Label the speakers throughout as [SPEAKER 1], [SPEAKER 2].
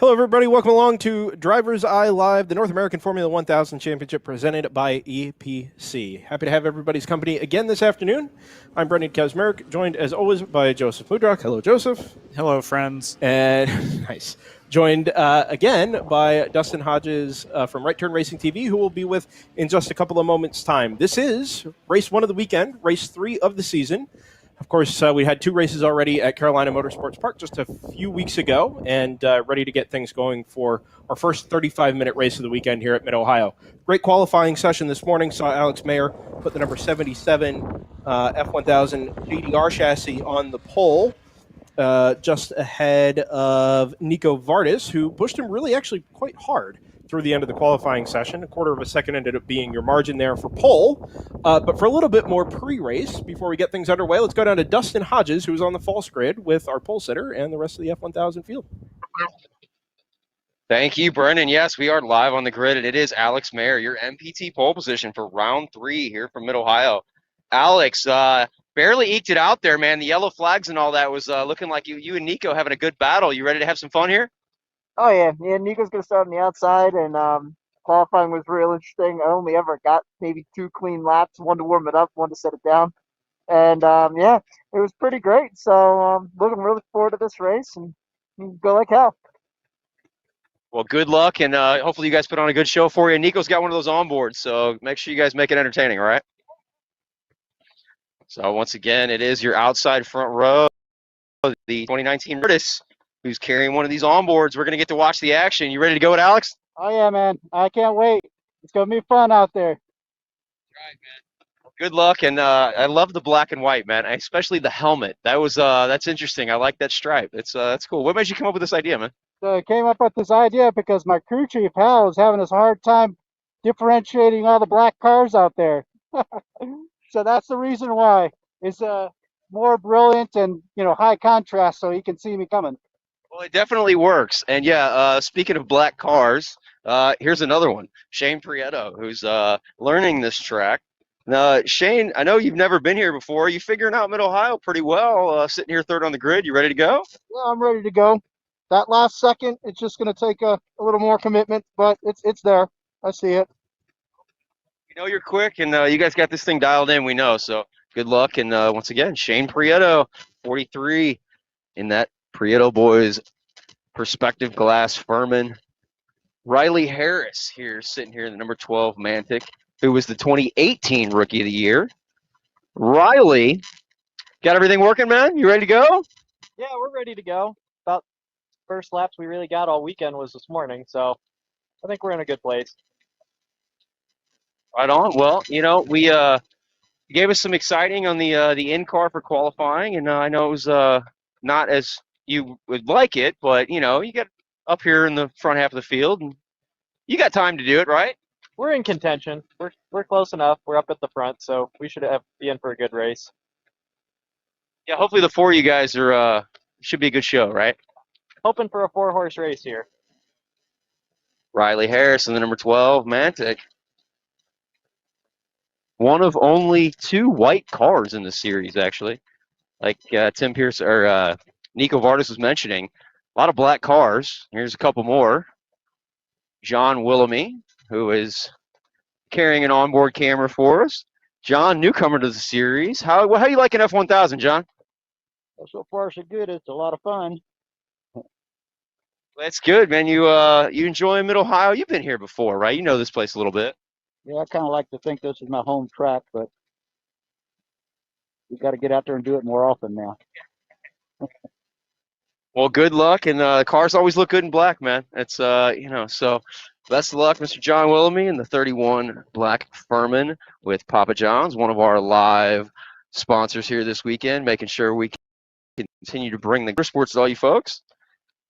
[SPEAKER 1] Hello, everybody. Welcome along to Driver's Eye Live, the North American Formula 1000 Championship presented by EPC. Happy to have everybody's company again this afternoon. I'm Brendan Kazmarek, joined as always by Joseph Mudrock. Hello, Joseph.
[SPEAKER 2] Hello, friends.
[SPEAKER 1] And nice. Joined again by Dustin Hodges from Right Turn Racing TV, who will be with in just a couple of moments' time. This is race 1 of the weekend, race 3 of the season. Of course, we had 2 races already at Carolina Motorsports Park just a few weeks ago, and ready to get things going for our first 35-minute race of the weekend here at Mid-Ohio. Great qualifying session this morning. Saw Alex Mayer put the number 77 F1000 GDR chassis on the pole, just ahead of Nico Vardis, who pushed him really actually quite hard through the end of the qualifying session. A quarter of a second ended up being your margin there for pole. But for a little bit more pre-race, before we get things underway, let's go down to Dustin Hodges, who's on the false grid with our pole sitter and the rest of the F1000 field.
[SPEAKER 3] Thank you, Brendan. Yes, we are live on the grid, and it is Alex Mayer, your MPT pole position for round 3 here from Mid-Ohio. Alex, barely eked it out there, man. The yellow flags and all that was looking like you and Nico having a good battle. You ready to have some fun here?
[SPEAKER 4] Oh yeah, Nico's gonna start on the outside, and qualifying was real interesting. I only ever got maybe 2 clean laps, one to warm it up, one to set it down, and yeah, it was pretty great. So looking really forward to this race and go like hell.
[SPEAKER 3] Well, good luck, and hopefully you guys put on a good show for you. Nico's got one of those onboards, so make sure you guys make it entertaining, all right? So once again, it is your outside front row, the 2019 Curtis, who's carrying one of these onboards. We're going to get to watch the action. You ready to go, Alex?
[SPEAKER 4] Oh yeah, man, I can't wait. It's gonna be fun out there.
[SPEAKER 3] Right, man. Good luck, and I love the black and white, man. Especially the helmet. That's interesting. I like that stripe. That's cool. What made you come up with this idea, man?
[SPEAKER 4] So I came up with this idea because my crew chief Hal is having this hard time differentiating all the black cars out there. So that's the reason why. It's more brilliant and high contrast, so he can see me coming.
[SPEAKER 3] Well, it definitely works. And yeah, speaking of black cars, here's another one. Shane Prieto, who's learning this track. Shane, I know you've never been here before. You figuring out Mid-Ohio pretty well, sitting here third on the grid. You ready to go?
[SPEAKER 4] Yeah, I'm ready to go. That last second, it's just going to take a little more commitment, but it's there. I see it.
[SPEAKER 3] You know you're quick, and you guys got this thing dialed in, we know. So good luck. And once again, Shane Prieto, 43 in that Prieto boys perspective glass Furman. Riley Harris here, sitting here in the number 12 Mantic, who was the 2018 Rookie of the Year. Riley, got everything working, man? You ready to go?
[SPEAKER 5] Yeah, we're ready to go. About first laps we really got all weekend was this morning, so I think we're in a good place.
[SPEAKER 3] Right on. Well, we gave us some exciting on the in-car for qualifying, and I know it was not as you would like it, but you get up here in the front half of the field, and you got time to do it, right?
[SPEAKER 5] We're in contention. We're close enough. We're up at the front, so we should be in for a good race.
[SPEAKER 3] Yeah, hopefully the 4 of you guys are should be a good show, right?
[SPEAKER 5] Hoping for a 4-horse race here.
[SPEAKER 3] Riley Harris in the number 12 Mantic. One of only 2 white cars in the series, actually. Like Tim Pierce or Nico Vardis was mentioning, a lot of black cars. Here's a couple more. John Willamy, who is carrying an onboard camera for us. John, newcomer to the series. How you like an F1000, John?
[SPEAKER 4] Well, so far so good. It's a lot of fun.
[SPEAKER 3] That's good, man. You enjoy Mid-Ohio? You've been here before, right? You know this place a little bit.
[SPEAKER 4] Yeah, I kind of like to think this is my home track, but we got to get out there and do it more often now.
[SPEAKER 3] Well, good luck, and cars always look good in black, man. It's so best of luck, Mr. John Willamy in the 31 black Furman with Papa John's, one of our live sponsors here this weekend, making sure we can continue to bring the sports to all you folks.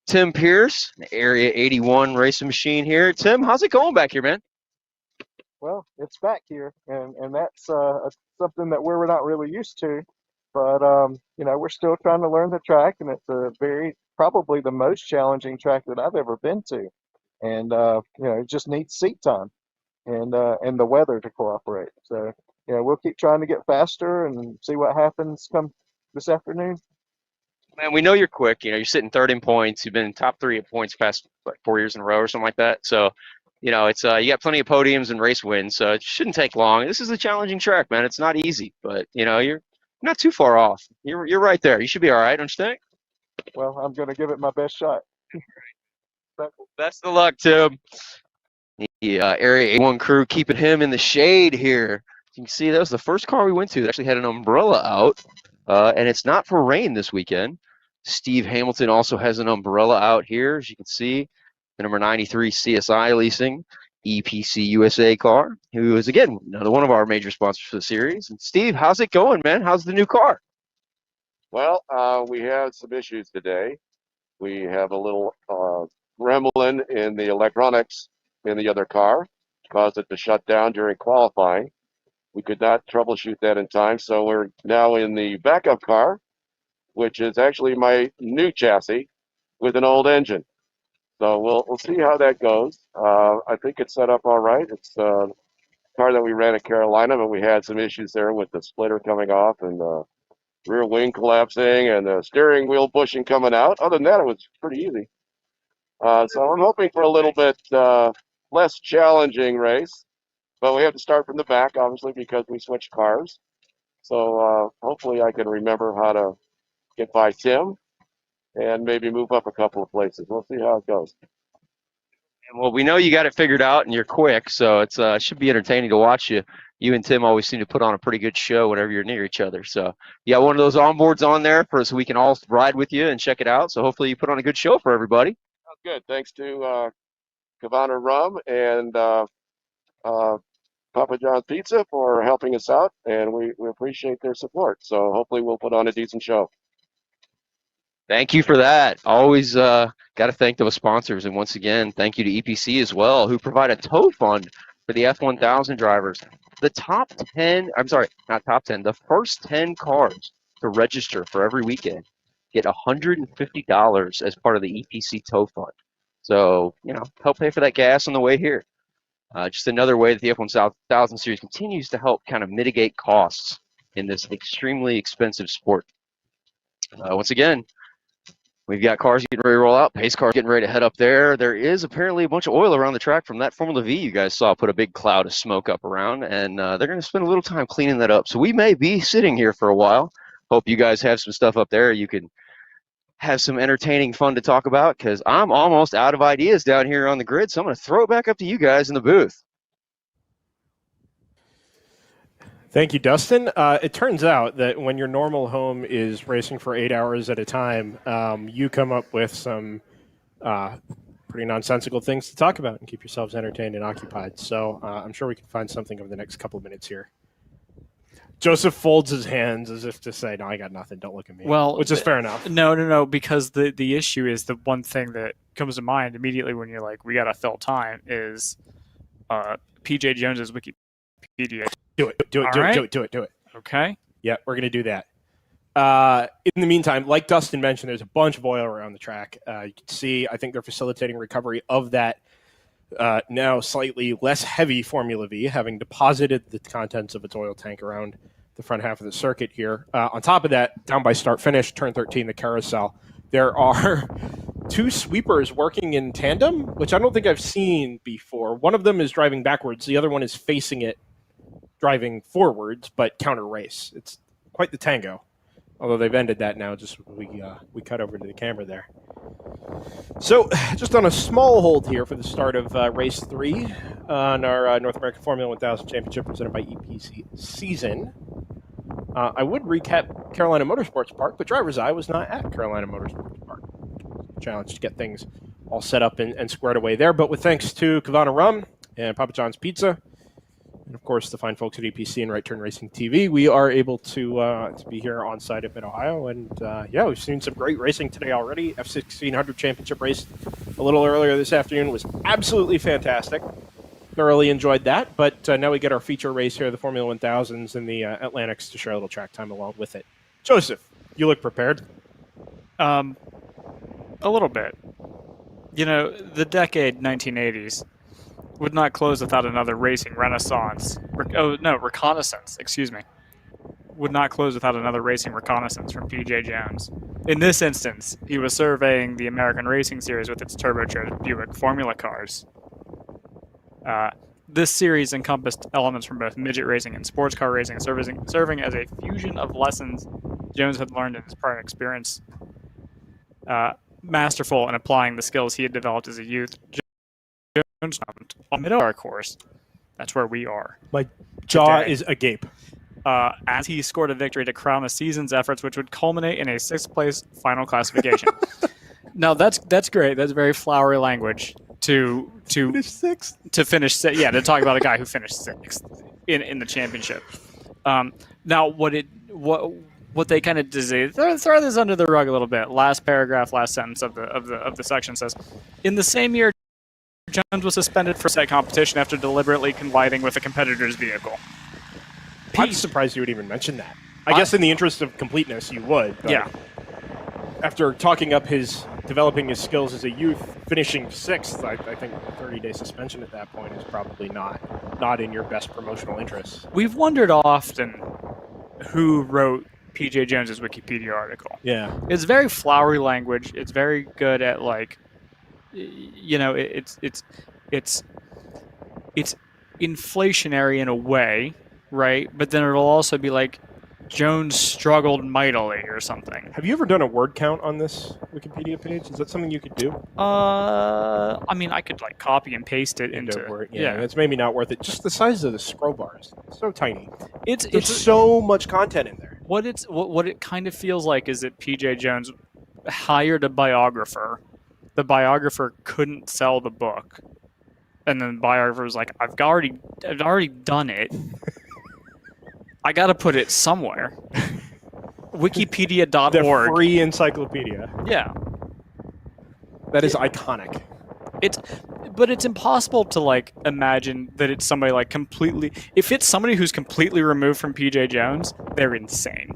[SPEAKER 3] Tim Pierce, Area 81 racing machine here. Tim, how's it going back here, man?
[SPEAKER 6] Well, it's back here, and that's something that we're not really used to. But we're still trying to learn the track, and it's probably the most challenging track that I've ever been to. And it just needs seat time and the weather to cooperate. So we'll keep trying to get faster and see what happens come this afternoon.
[SPEAKER 3] Man, we know you're quick. You're sitting third in points. You've been in top 3 at points past 4 years in a row or something like that. So, it's you got plenty of podiums and race wins, so it shouldn't take long. This is a challenging track, man. It's not easy, but you're not too far off. You're right there. You should be all right, don't you think?
[SPEAKER 6] Well, I'm going to give it my best shot.
[SPEAKER 3] Best of luck, Tim. The Area 81 crew keeping him in the shade here. You can see that was the first car we went to that actually had an umbrella out, and it's not for rain this weekend. Steve Hamilton also has an umbrella out here, as you can see. The number 93 CSI Leasing EPC USA car, who is, again, another one of our major sponsors for the series. And Steve, how's it going, man? How's the new car?
[SPEAKER 2] Well, we had some issues today. We have a little gremlin in the electronics in the other car, caused it to shut down during qualifying. We could not troubleshoot that in time, so we're now in the backup car, which is actually my new chassis with an old engine. So we'll see how that goes. I think it's set up all right. It's a car that we ran at Carolina, but we had some issues there with the splitter coming off and the rear wing collapsing and the steering wheel bushing coming out. Other than that, it was pretty easy. So I'm hoping for a little bit less challenging race, but we have to start from the back, obviously, because we switched cars. So hopefully I can remember how to get by Tim and maybe move up a couple of places. We'll see how it goes.
[SPEAKER 3] Well, we know you got it figured out and you're quick, so it should be entertaining to watch you. You and Tim always seem to put on a pretty good show whenever you're near each other. So you got one of those onboards on there so we can all ride with you and check it out. So hopefully you put on a good show for everybody.
[SPEAKER 2] Sounds good. Thanks to Cabana Rum and Papa John's Pizza for helping us out, and we appreciate their support. So hopefully we'll put on a decent show.
[SPEAKER 3] Thank you for that. Always got to thank those sponsors. And once again, thank you to EPC as well, who provide a tow fund for the F1000 drivers. The top 10, I'm sorry, not top 10, the first 10 cars to register for every weekend get $150 as part of the EPC tow fund. So, help pay for that gas on the way here. Just another way that the F1000 series continues to help kind of mitigate costs in this extremely expensive sport. Once again, we've got cars getting ready to roll out, pace cars getting ready to head up there. There is apparently a bunch of oil around the track from that Formula V you guys saw put a big cloud of smoke up around, and they're going to spend a little time cleaning that up. So we may be sitting here for a while. Hope you guys have some stuff up there you can have some entertaining fun to talk about, because I'm almost out of ideas down here on the grid, so I'm going to throw it back up to you guys in the booth.
[SPEAKER 1] Thank you, Dustin. It turns out that when your normal home is racing for 8 hours at a time, you come up with some pretty nonsensical things to talk about and keep yourselves entertained and occupied. So I'm sure we can find something over the next couple of minutes here. Joseph folds his hands as if to say, no, I got nothing. Don't look at me.
[SPEAKER 7] Well,
[SPEAKER 1] which is fair enough.
[SPEAKER 7] No, because the issue is the one thing that comes to mind immediately when you're like, we got to fill time is PJ Jones's Wikipedia.
[SPEAKER 1] Do it.
[SPEAKER 7] Okay.
[SPEAKER 1] Yeah, we're going to do that. In the meantime, like Dustin mentioned, there's a bunch of oil around the track. You can see, I think they're facilitating recovery of that now slightly less heavy Formula V, having deposited the contents of its oil tank around the front half of the circuit here. On top of that, down by start finish, turn 13, the carousel, there are two sweepers working in tandem, which I don't think I've seen before. One of them is driving backwards. The other one is facing it, driving forwards, but counter race. It's quite the tango. Although they've ended that now, just we cut over to the camera there. So, just on a small hold here for the start of race 3 on our North American Formula 1000 Championship presented by EPC season. I would recap Carolina Motorsports Park, but DriversEye was not at Carolina Motorsports Park. Challenge to get things all set up and squared away there. But with thanks to Cabana Rum and Papa John's Pizza, and of course the fine folks at EPC and Right Turn Racing TV, we are able to be here on site at Mid-Ohio. And yeah, we've seen some great racing today already. F1600 Championship race a little earlier this afternoon was absolutely fantastic. Thoroughly enjoyed that. But now we get our feature race here, the Formula 1000s and the Atlantics, to share a little track time along with it. Joseph, you look prepared.
[SPEAKER 7] A little bit. You know, the decade 1980s would not close without another racing renaissance. Reconnaissance, excuse me. would not close without another racing reconnaissance from P.J. Jones. In this instance, he was surveying the American Racing Series with its turbocharged Buick Formula cars. This series encompassed elements from both midget racing and sports car racing, serving as a fusion of lessons Jones had learned in his prior experience. Masterful in applying the skills he had developed as a youth, Jones on mid-hour course. That's where we are.
[SPEAKER 1] My jaw
[SPEAKER 7] Today.
[SPEAKER 1] is agape.
[SPEAKER 7] As he scored a victory to crown the season's efforts, which would culminate in a sixth-place final classification. Now, that's great. That's very flowery language to
[SPEAKER 1] Finish sixth.
[SPEAKER 7] to finish. Yeah, to talk about a guy who finished sixth in the championship. Now, what they kind of did, throw this under the rug a little bit. Last paragraph, last sentence of the section says, in the same year, Jones was suspended for set competition after deliberately colliding with a competitor's vehicle.
[SPEAKER 1] I'm surprised you would even mention that. I guess in the interest of completeness, you would. But
[SPEAKER 7] Yeah.
[SPEAKER 1] After developing his skills as a youth, finishing sixth, I think a 30-day suspension at that point is probably not in your best promotional interests.
[SPEAKER 7] We've wondered often who wrote P.J. Jones's Wikipedia article.
[SPEAKER 1] Yeah.
[SPEAKER 7] It's very flowery language. It's very good at it's inflationary in a way, right? But then it'll also be like Jones struggled mightily or something.
[SPEAKER 1] Have you ever done a word count on this Wikipedia page? Is that something you could do?
[SPEAKER 7] I mean, I could copy and paste it into
[SPEAKER 1] Word? Yeah, it's maybe not worth it. Just the size of the scroll bars, so tiny.
[SPEAKER 7] There's
[SPEAKER 1] There's so much content in there.
[SPEAKER 7] what it kind of feels like is that P.J. Jones hired a biographer. The biographer couldn't sell the book, and then the biographer was like, I've already done it. I got to put it somewhere. Wikipedia.org.
[SPEAKER 1] The free encyclopedia.
[SPEAKER 7] Yeah.
[SPEAKER 1] That is iconic.
[SPEAKER 7] But it's impossible to imagine that it's somebody completely. If it's somebody who's completely removed from PJ Jones, they're insane.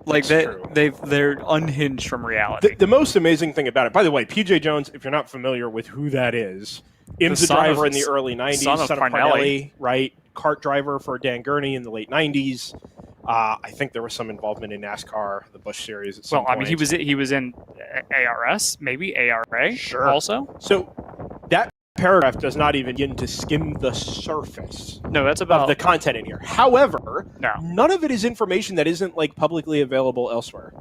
[SPEAKER 7] They're unhinged from reality.
[SPEAKER 1] The most amazing thing about it, by the way, PJ Jones, if you're not familiar with who that is, IMSA driver in the early 90s, son of Parnelli, right? Kart driver for Dan Gurney in the late 90s. I think there was some involvement in NASCAR, the Busch Series at some point.
[SPEAKER 7] I mean, he was in ARS, maybe ARA,
[SPEAKER 1] sure.
[SPEAKER 7] Also.
[SPEAKER 1] So that paragraph does not even begin to skim the surface.
[SPEAKER 7] No, that's about
[SPEAKER 1] of the content in here. However,
[SPEAKER 7] no.
[SPEAKER 1] None of it is information that isn't publicly available elsewhere.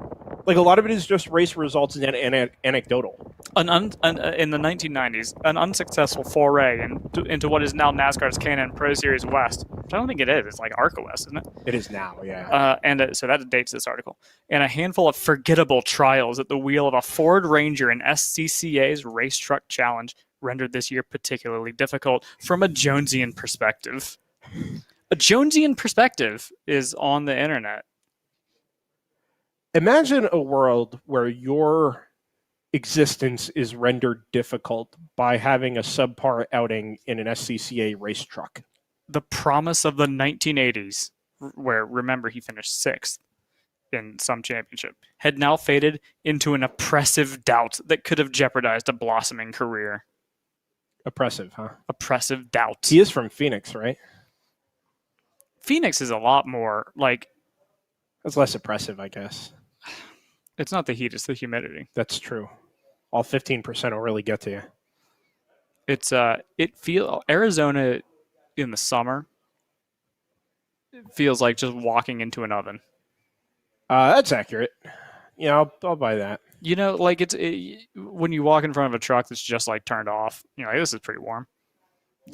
[SPEAKER 1] A lot of it is just race results and anecdotal.
[SPEAKER 7] In the 1990s, an unsuccessful foray into what is now NASCAR's K&N Pro Series West, which I don't think it is. It's ARCA West, isn't it? It
[SPEAKER 1] is now, yeah.
[SPEAKER 7] So that dates this article. And a handful of forgettable trials at the wheel of a Ford Ranger in SCCA's Race Truck Challenge rendered this year particularly difficult from a Jonesian perspective. A Jonesian perspective is on the internet.
[SPEAKER 1] Imagine a world where your existence is rendered difficult by having a subpar outing in an SCCA race truck.
[SPEAKER 7] The promise of the 1980s, where, remember, he finished sixth in some championship, had now faded into an oppressive doubt that could have jeopardized a blossoming career.
[SPEAKER 1] Oppressive, huh?
[SPEAKER 7] Oppressive doubt.
[SPEAKER 1] He is from Phoenix, right?
[SPEAKER 7] Phoenix is a lot more
[SPEAKER 1] That's less oppressive, I guess.
[SPEAKER 7] It's not the heat, it's the humidity.
[SPEAKER 1] That's true. All 15% will really get to you.
[SPEAKER 7] It's Arizona in the summer, it feels like just walking into an oven.
[SPEAKER 1] That's accurate. Yeah, I'll buy that.
[SPEAKER 7] When you walk in front of a truck that's just turned off, this is pretty warm.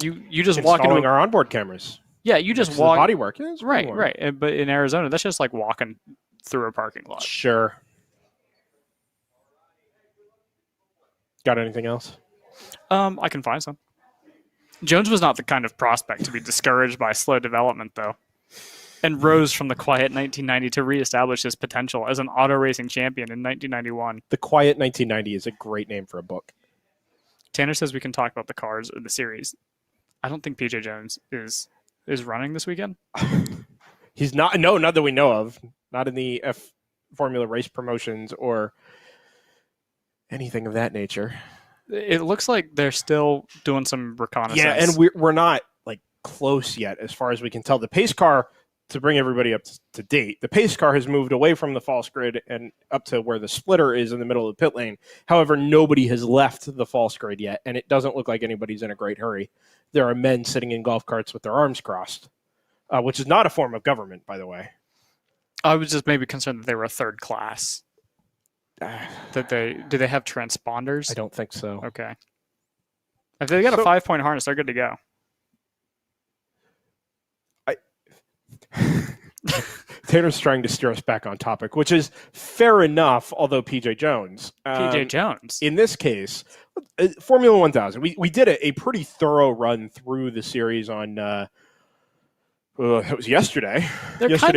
[SPEAKER 7] You just walk into
[SPEAKER 1] our onboard cameras.
[SPEAKER 7] Yeah, you just walk.
[SPEAKER 1] Body work, yeah,
[SPEAKER 7] right. But in Arizona, that's just walking through a parking lot.
[SPEAKER 1] Sure. Got anything else?
[SPEAKER 7] I can find some. Jones was not the kind of prospect to be discouraged by slow development, though, and rose from the quiet 1990 to reestablish his potential as an auto racing champion in 1991.
[SPEAKER 1] The Quiet 1990 is a great name for a book.
[SPEAKER 7] Tanner says we can talk about the cars of the series. I don't think PJ Jones is running this weekend.
[SPEAKER 1] He's not. No, not that we know of. Not in the F Formula race promotions or anything of that nature.
[SPEAKER 7] It looks like they're still doing some reconnaissance.
[SPEAKER 1] Yeah, and we're not close yet, as far as we can tell. The pace car to bring everybody up to date, the pace car has moved away from the false grid and up to where the splitter is in the middle of the pit lane. However, nobody has left the false grid yet, and it doesn't look like anybody's in a great hurry. There are men sitting in golf carts with their arms crossed, which is not a form of government, by the way.
[SPEAKER 7] I was just maybe concerned that they were a third class. Do they have transponders?
[SPEAKER 1] I don't think so.
[SPEAKER 7] Okay. If they got a 5-point harness, they're good to go.
[SPEAKER 1] Tanner's trying to steer us back on topic, which is fair enough, although PJ Jones.
[SPEAKER 7] PJ Jones.
[SPEAKER 1] In this case, Formula 1000, we did a pretty thorough run through the series on, it was yesterday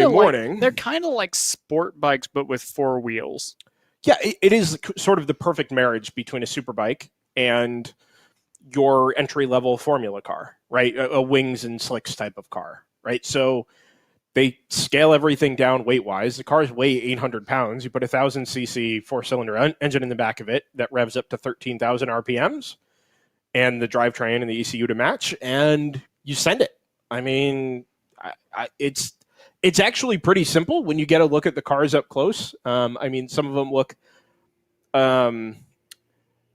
[SPEAKER 1] morning.
[SPEAKER 7] They're kind of like sport bikes, but with 4 wheels.
[SPEAKER 1] Yeah, it is sort of the perfect marriage between a superbike and your entry-level formula car, right? A wings and slicks type of car, right? So they scale everything down weight-wise. The cars weigh 800 pounds. You put a 1,000cc four-cylinder engine in the back of it that revs up to 13,000 RPMs and the drivetrain and the ECU to match, and you send it. I mean, it's actually pretty simple when you get a look at the cars up close. I mean, some of them look...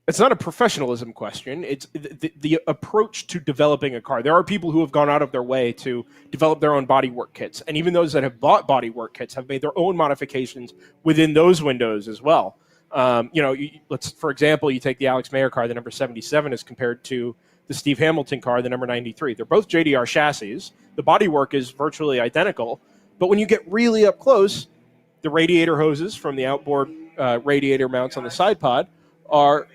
[SPEAKER 1] it's not a professionalism question. It's the approach to developing a car. There are people who have gone out of their way to develop their own bodywork kits. And even those that have bought bodywork kits have made their own modifications within those windows as well. For example, you take the Alex Mayer car, the number 77, as compared to the Steve Hamilton car, the number 93. They're both JDR chassis. The bodywork is virtually identical. But when you get really up close, the radiator hoses from the outboard radiator mounts on the side pod are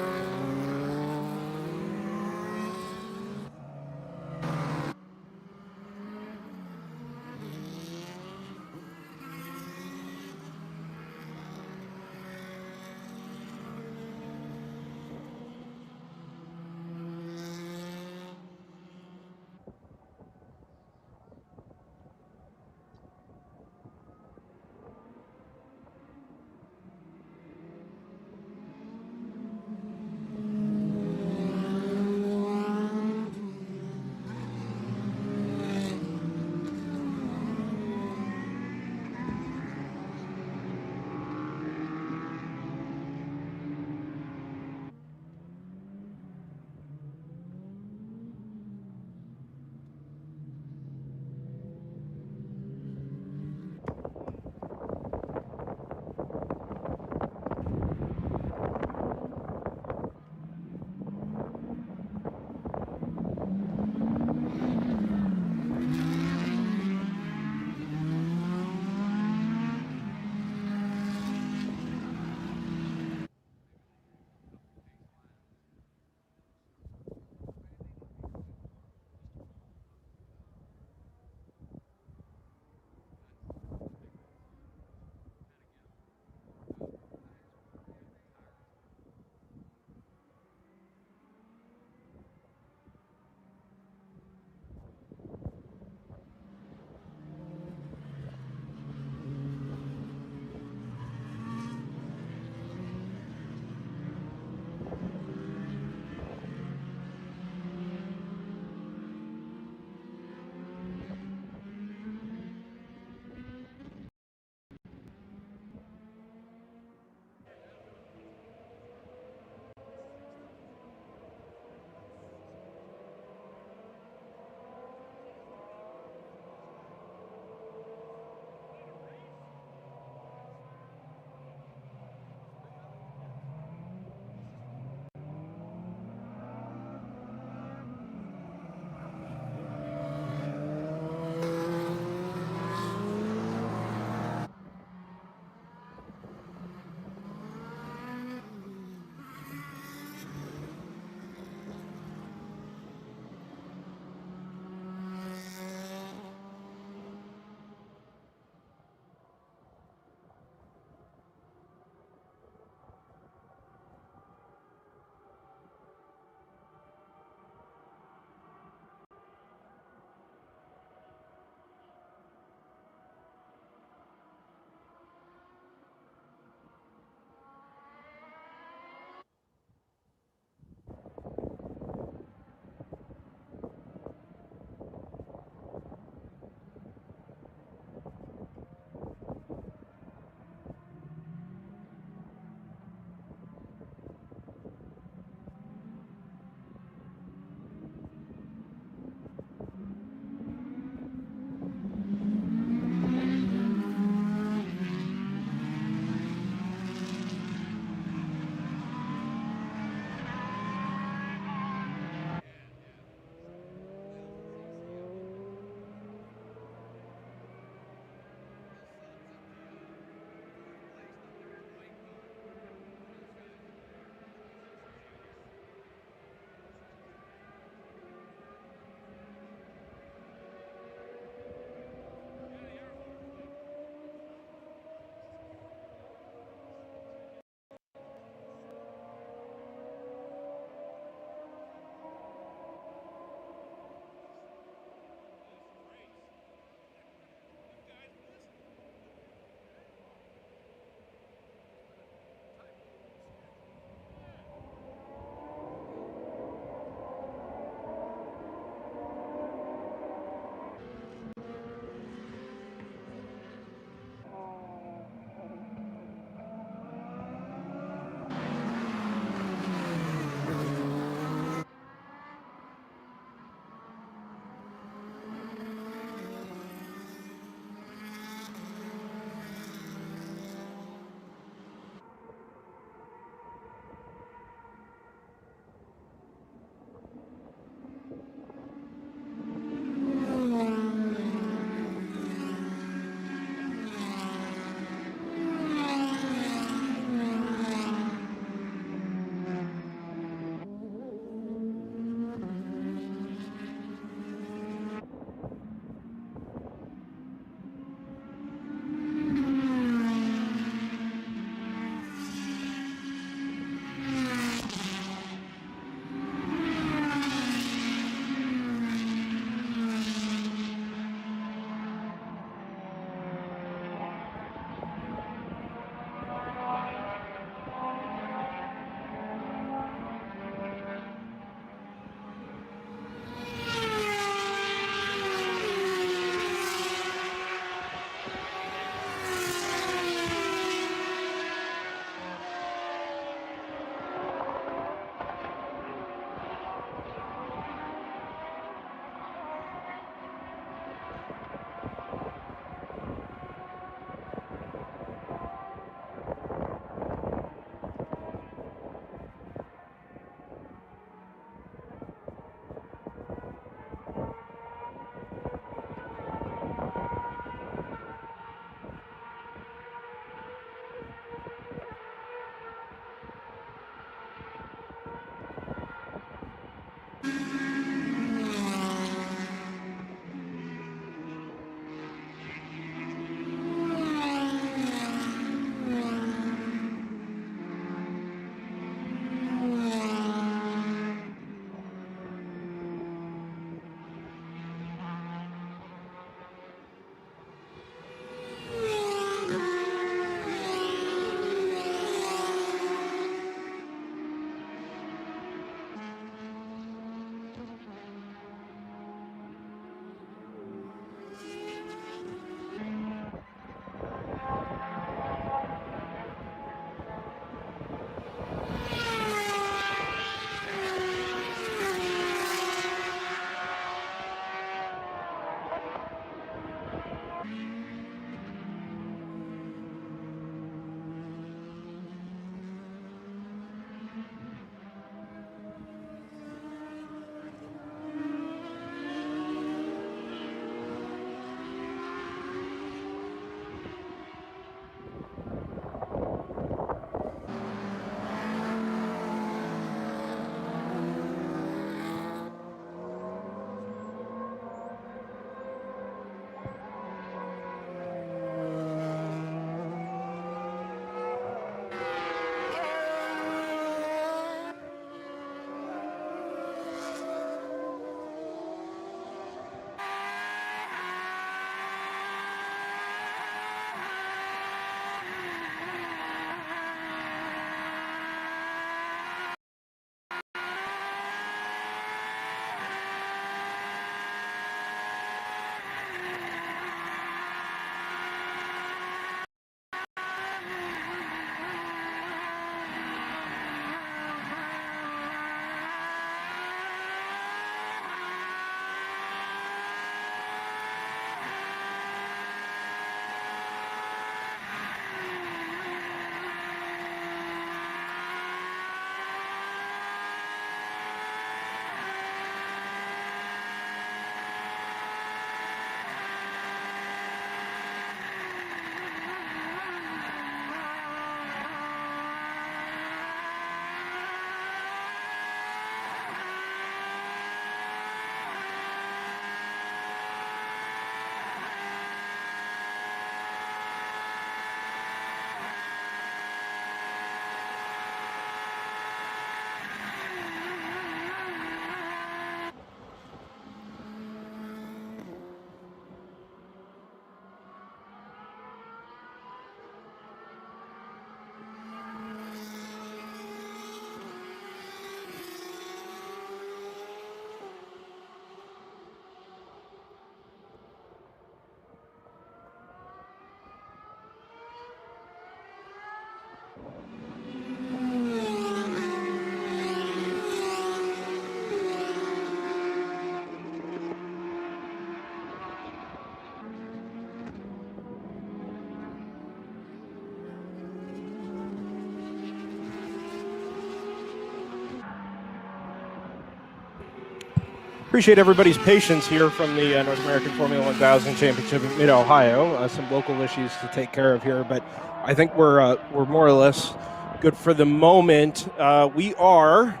[SPEAKER 1] Appreciate everybody's patience here from the North American Formula 1000 Championship in Mid-Ohio. Some local issues to take care of here, but I think we're more or less good for the moment. We are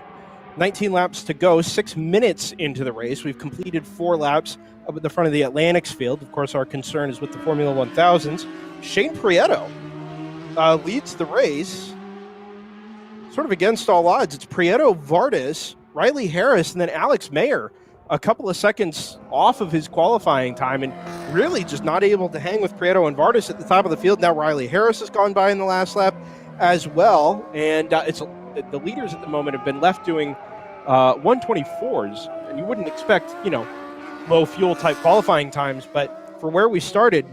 [SPEAKER 1] 19 laps to go, 6 minutes into the race. We've completed 4 laps up at the front of the Atlantics field. Of course, our concern is with the Formula 1000s. Shane Prieto leads the race, sort of against all odds. It's Prieto, Vardas, Riley Harris, and then Alex Mayer, a couple of seconds off of his qualifying time, and really just not able to hang with Prieto and Vardas at the top of the field. Now Riley Harris has gone by in the last lap as well, and the leaders at the moment have been left doing 124s, and you wouldn't expect, low fuel type qualifying times, but for where we started,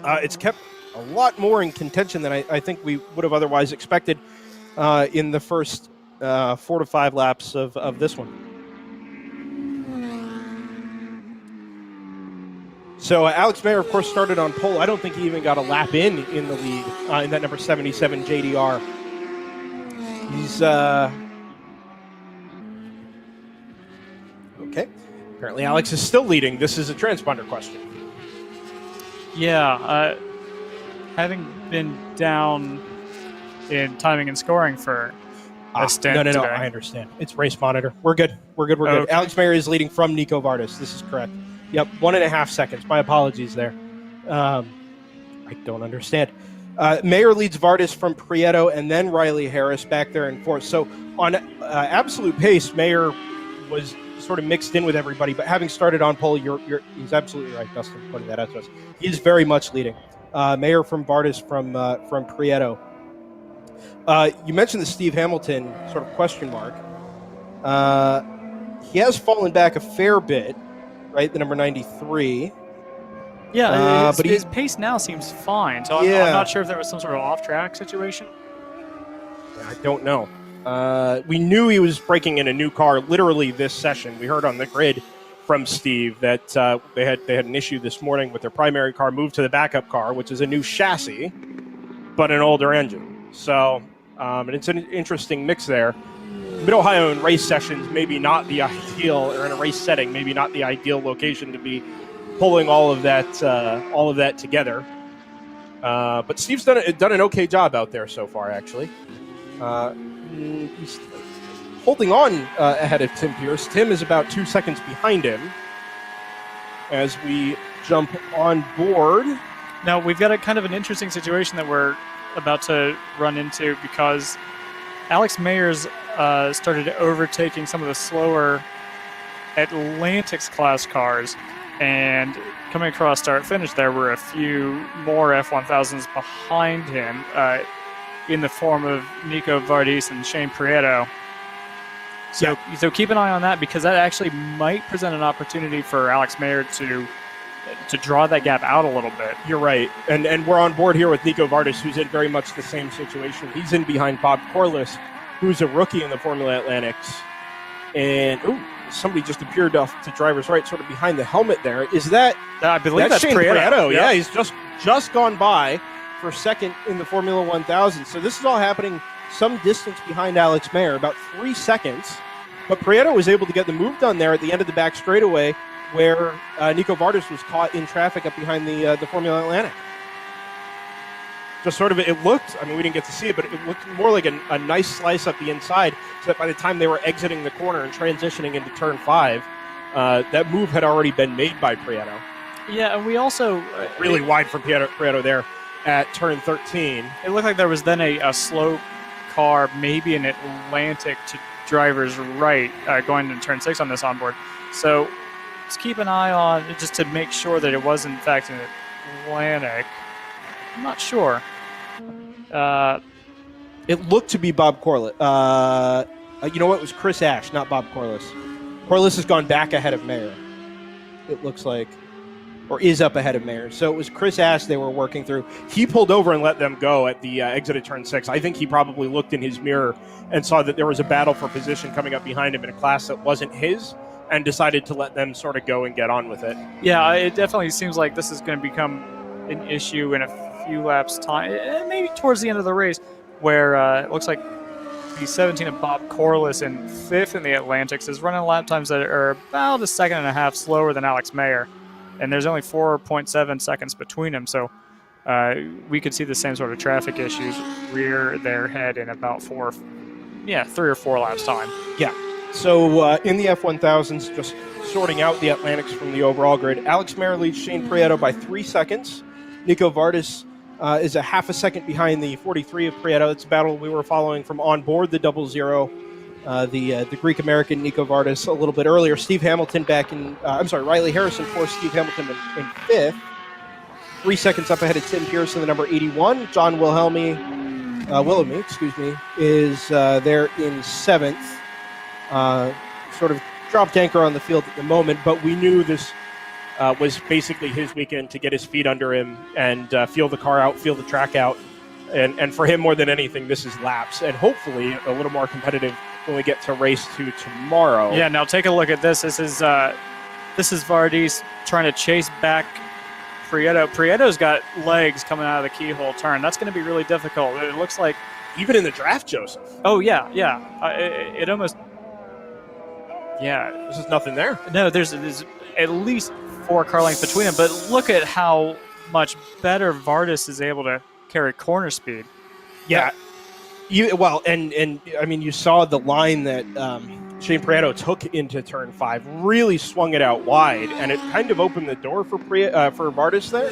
[SPEAKER 1] it's kept a lot more in contention than I think we would have otherwise expected in the first 4 to 5 laps of this one. So Alex Mayer, of course, started on pole. I don't think he even got a lap in the lead in that number 77 JDR. He's okay. Apparently, Alex is still leading. This is a transponder question.
[SPEAKER 7] Yeah, having been down in timing and scoring for a stint
[SPEAKER 1] No.
[SPEAKER 7] today.
[SPEAKER 1] I understand. It's race monitor. We're good. We're good.
[SPEAKER 7] Okay.
[SPEAKER 1] Alex Mayer is leading from Nico Vardis. This is correct. Yep, 1.5 seconds. My apologies there. I don't understand. Mayer leads Vardis from Prieto and then Riley Harris back there in fourth. So on absolute pace, Mayer was sort of mixed in with everybody, but having started on pole, he's absolutely right, Dustin, pointing that out to us. He is very much leading. Mayer from Vardis from Prieto. You mentioned the Steve Hamilton sort of question mark. He has fallen back a fair bit, right? The number 93.
[SPEAKER 7] Yeah,
[SPEAKER 1] but
[SPEAKER 7] his pace now seems fine. So I'm not sure if there was some sort of off-track situation.
[SPEAKER 1] I don't know. We knew he was breaking in a new car literally this session. We heard on the grid from Steve that they had an issue this morning with their primary car moved to the backup car, which is a new chassis, but an older engine. So and it's an interesting mix there. Mid-Ohio in race sessions, maybe not the ideal, or in a race setting, maybe not the ideal location to be pulling all of that together. But Steve's done an okay job out there so far, actually. He's holding on ahead of Tim Pierce. Tim is about 2 seconds behind him as we jump on board.
[SPEAKER 7] Now, we've got a kind of an interesting situation that we're about to run into because Alex Mayers started overtaking some of the slower Atlantics class cars, and coming across start-finish, there were a few more F1000s behind him in the form of Nico Vardis and Shane Prieto. So keep an eye on that because that actually might present an opportunity for Alex Mayer to draw that gap out a little bit.
[SPEAKER 1] You're right. And we're on board here with Nico Vardis, who's in very much the same situation. He's in behind Bob Corliss, who's a rookie in the Formula Atlantics. And somebody just appeared off to driver's right, sort of behind the helmet there. Is that...
[SPEAKER 7] I believe that's
[SPEAKER 1] Shane
[SPEAKER 7] Prieto.
[SPEAKER 1] Yeah, he's just gone by for second in the Formula 1000. So this is all happening some distance behind Alex Mayer, about 3 seconds. But Prieto was able to get the move done there at the end of the back straightaway where Nico Vardis was caught in traffic up behind the Formula Atlantic. Just sort of, it looked, I mean, we didn't get to see it, but it looked more like a nice slice up the inside, so that by the time they were exiting the corner and transitioning into turn 5, that move had already been made by Prieto.
[SPEAKER 7] Yeah, and we also...
[SPEAKER 1] really wide for Prieto there at turn 13.
[SPEAKER 7] It looked like there was then a slow car, maybe an Atlantic to driver's right, going into turn 6 on this onboard. So just keep an eye on it just to make sure that it was in fact an Atlantic. I'm not sure.
[SPEAKER 1] It looked to be Bob Corliss. You know what? It was Chris Ash, not Bob Corliss. Corliss has gone back ahead of Mayer. It looks like, or is up ahead of Mayer. So it was Chris Ash they were working through. He pulled over and let them go at the exit of turn 6. I think he probably looked in his mirror and saw that there was a battle for position coming up behind him in a class that wasn't his, and decided to let them sort of go and get on with it.
[SPEAKER 7] Yeah, it definitely seems like this is going to become an issue in a few laps time, maybe towards the end of the race, where it looks like the 17 of Bob Corliss in 5th in the Atlantics is running lap times that are about a second and a half slower than Alex Mayer, and there's only 4.7 seconds between them, so we could see the same sort of traffic issues rear their head in about 3 or 4 laps time.
[SPEAKER 1] Yeah. So in the F1000s, just sorting out the Atlantics from the overall grid, Alex Mayer leads Shane Prieto by 3 seconds. Nico Vardis is a half a second behind the 43 of Prieto. It's a battle we were following from on board the 00, the Greek-American Nico Vardis a little bit earlier. Steve Hamilton Riley Harrison fourth, Steve Hamilton in 5th. 3 seconds up ahead of Tim Pierce in the number 81. John Wilhelmy, is there in 7th. Sort of dropped anchor on the field at the moment, but we knew this was basically his weekend to get his feet under him and feel the car out, feel the track out. And for him, more than anything, this is laps, and hopefully a little more competitive when we get to race 2 tomorrow.
[SPEAKER 7] Yeah, now take a look at this. This is Vardis trying to chase back Prieto. Prieto's got legs coming out of the keyhole turn. That's going to be really difficult. It looks like...
[SPEAKER 1] Even in the draft, Joseph.
[SPEAKER 7] Oh, yeah. It almost... Yeah.
[SPEAKER 1] This is nothing there.
[SPEAKER 7] No, there's at least 4 car lengths between them, but look at how much better Vardis is able to carry corner speed.
[SPEAKER 1] Yeah. Well, and I mean, you saw the line that Shane Prieto took into turn 5, really swung it out wide, and it kind of opened the door for Vardis there.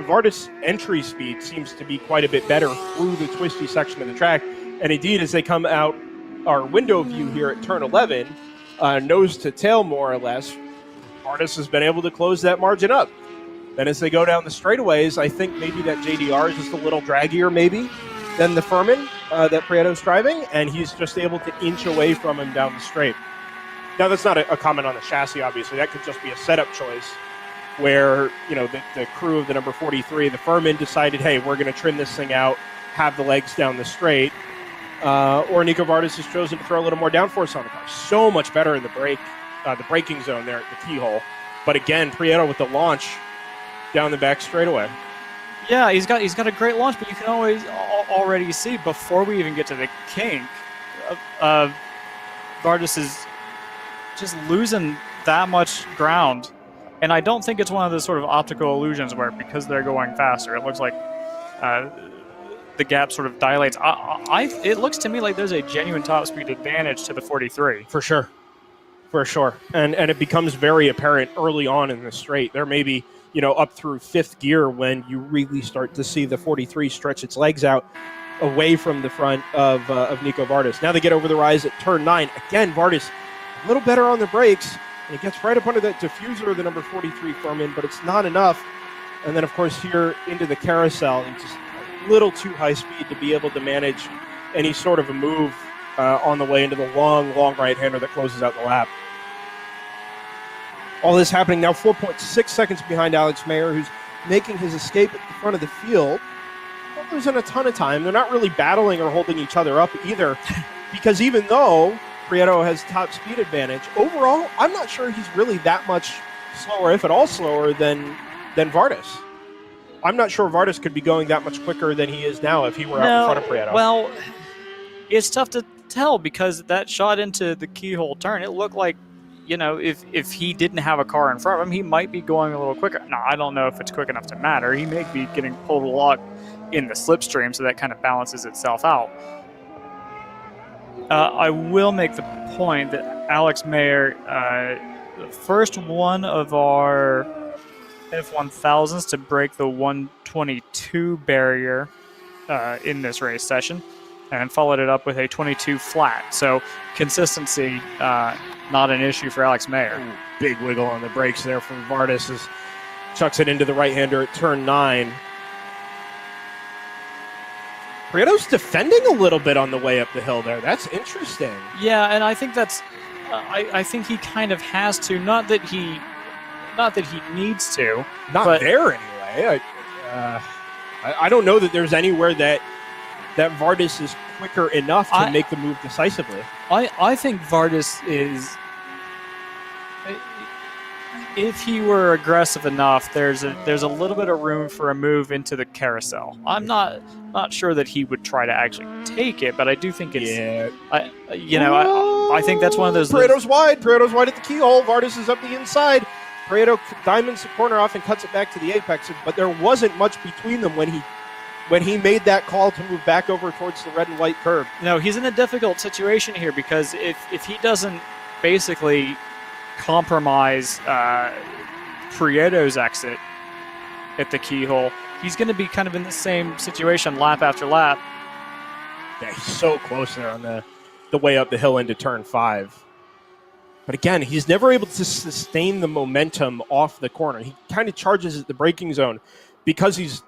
[SPEAKER 1] Vardis' entry speed seems to be quite a bit better through the twisty section of the track, and indeed, as they come out our window view here at turn 11, nose to tail more or less, Vardis has been able to close that margin up. Then as they go down the straightaways, I think maybe that JDR is just a little draggier maybe than the Furman that Prieto's driving, and he's just able to inch away from him down the straight. Now, that's not a comment on the chassis, obviously. That could just be a setup choice where, you know, the crew of the number 43, the Furman, decided, hey, we're going to trim this thing out, have the legs down the straight, or Nico Vardis has chosen to throw a little more downforce on the car. So much better in the braking zone there at the keyhole. But again, Prieto with the launch down the back straightaway.
[SPEAKER 7] Yeah, he's got a great launch, but you can always already see before we even get to the kink, Vardis is just losing that much ground, and I don't think it's one of the sort of optical illusions where because they're going faster, it looks like the gap sort of dilates. It looks to me like there's a genuine top speed advantage to the 43.
[SPEAKER 1] For sure. And it becomes very apparent early on in the straight. There may be, you know, up through 5th gear when you really start to see the 43 stretch its legs out away from the front of Nico Vardis. Now they get over the rise at turn 9. Again, Vardis a little better on the brakes, and it gets right up under that diffuser of the number 43 Furman, but it's not enough. And then, of course, here into the carousel, it's just a little too high speed to be able to manage any sort of a move on the way into the long right-hander that closes out the lap. All this happening now 4.6 seconds behind Alex Mayer, who's making his escape at the front of the field. Not losing a ton of time. They're not really battling or holding each other up either, because even though Prieto has top speed advantage, overall, I'm not sure he's really that much slower, if at all slower, than Vardis. I'm not sure Vardis could be going that much quicker than he is now if he were out in front of Prieto.
[SPEAKER 7] Well, it's tough to tell because that shot into the keyhole turn, it looked like, you know, if he didn't have a car in front of him, he might be going a little quicker. Now, I don't know if it's quick enough to matter. He may be getting pulled a lot in the slipstream, so that kind of balances itself out. I will make the point that Alex Mayer, the first one of our F1000s to break the 122 barrier in this race session, and followed it up with a 22 flat. So consistency, not an issue for Alex Mayer.
[SPEAKER 1] Ooh, big wiggle on the brakes there from Vardis as chucks it into the right-hander at turn 9. Prieto's defending a little bit on the way up the hill there. That's interesting.
[SPEAKER 7] Yeah, and I think that's. I think he kind of has to. Not that he needs to.
[SPEAKER 1] Not there anyway. I don't know that there's anywhere that Vardis is quicker enough to make the move decisively.
[SPEAKER 7] I think Vardis is. If he were aggressive enough, there's a little bit of room for a move into the carousel. I'm not sure that he would try to actually take it, but I do think it's. Yeah. I think that's one of those.
[SPEAKER 1] Prieto's wide at the keyhole. Vardis is up the inside. Prieto diamonds the corner off and cuts it back to the apex, but there wasn't much between them when he made that call to move back over towards the red and white curb.
[SPEAKER 7] No, he's in a difficult situation here because if he doesn't basically compromise Prieto's exit at the keyhole, he's going to be kind of in the same situation lap after lap.
[SPEAKER 1] Yeah, he's so close there on the way up the hill into turn 5. But again, he's never able to sustain the momentum off the corner. He kind of charges at the braking zone because he's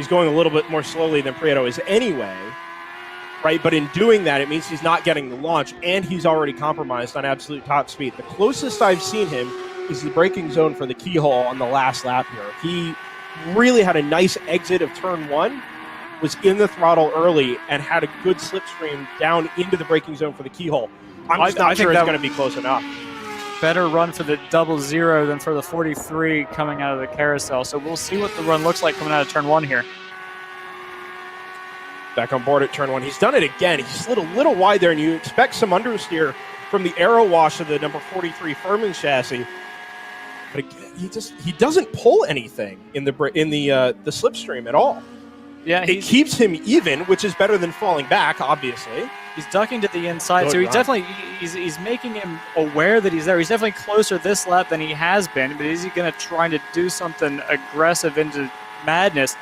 [SPEAKER 1] going a little bit more slowly than Prieto is anyway, right? But in doing that, it means he's not getting the launch, and he's already compromised on absolute top speed. The closest I've seen him is the braking zone for the keyhole on the last lap here. He really had a nice exit of turn 1, was in the throttle early, and had a good slipstream down into the braking zone for the keyhole. I'm just not sure it's going to be close enough.
[SPEAKER 7] Better run for the 00 than for the 43 coming out of the carousel. So we'll see what the run looks like coming out of turn 1 here.
[SPEAKER 1] Back on board at turn 1. He's done it again. He slid a little wide there, and you expect some understeer from the aero wash of the number 43 Furman chassis. But again, he doesn't pull anything in the slipstream at all.
[SPEAKER 7] Yeah,
[SPEAKER 1] it keeps him even, which is better than falling back, obviously.
[SPEAKER 7] He's ducking to the inside,
[SPEAKER 1] Good
[SPEAKER 7] so
[SPEAKER 1] run.
[SPEAKER 7] he's making him aware that he's there. He's definitely closer this lap than he has been, but is he going to try to do something aggressive into madness?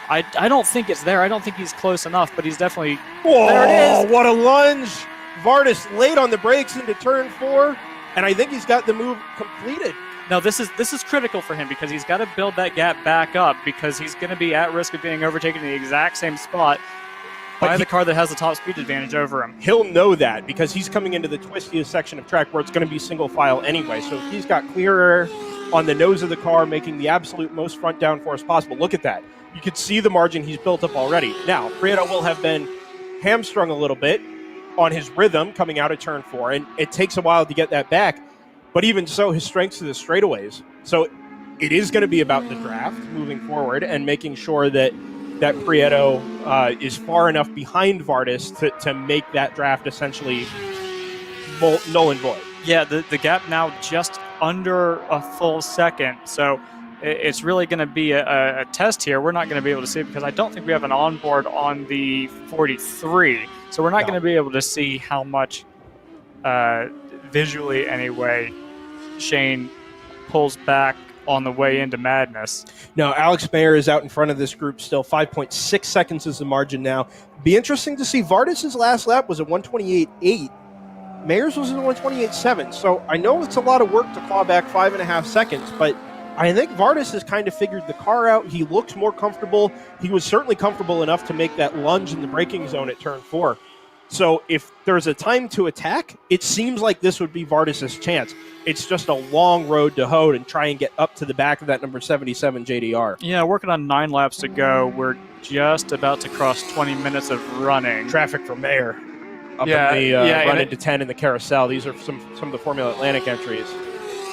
[SPEAKER 7] I don't think it's there. I don't think he's close enough, but he's definitely...
[SPEAKER 1] Whoa,
[SPEAKER 7] there it is!
[SPEAKER 1] What a lunge! Vardis late on the brakes into turn 4, and I think he's got the move completed.
[SPEAKER 7] No, this is critical for him because he's got to build that gap back up because he's going to be at risk of being overtaken in the exact same spot by the car that has the top speed advantage over him.
[SPEAKER 1] He'll know that because he's coming into the twistiest section of track where it's going to be single file anyway. So if he's got clear air on the nose of the car, making the absolute most front downforce possible. Look at that. You can see the margin he's built up already. Now, Prieto will have been hamstrung a little bit on his rhythm coming out of turn 4, and it takes a while to get that back. But even so, his strength's to the straightaways. So it is going to be about the draft moving forward and making sure that Prieto is far enough behind Vardis to make that draft essentially null and void.
[SPEAKER 7] Yeah, the gap now just under a full second. So it's really going to be a test here. We're not going to be able to see it because I don't think we have an onboard on the 43. So we're not going to be able to see how much, visually anyway, Shane pulls back on the way into madness.
[SPEAKER 1] No, Alex Mayer is out in front of this group still. 5.6 seconds is the margin now. Be interesting to see. Vardis' last lap was a 128.8. Mayer's was a 128.7. So I know it's a lot of work to claw back 5.5 seconds, but I think Vardis has kind of figured the car out. He looks more comfortable. He was certainly comfortable enough to make that lunge in the braking zone at turn 4. So if there's a time to attack, it seems like this would be Vardis' chance. It's just a long road to hoe and try and get up to the back of that number 77 JDR.
[SPEAKER 7] Yeah, working on 9 laps to go. We're just about to cross 20 minutes of running.
[SPEAKER 1] Traffic for Mayer. Up
[SPEAKER 7] Yeah,
[SPEAKER 1] in the
[SPEAKER 7] yeah,
[SPEAKER 1] run
[SPEAKER 7] and
[SPEAKER 1] into 10 in the carousel. These are some of the Formula Atlantic entries.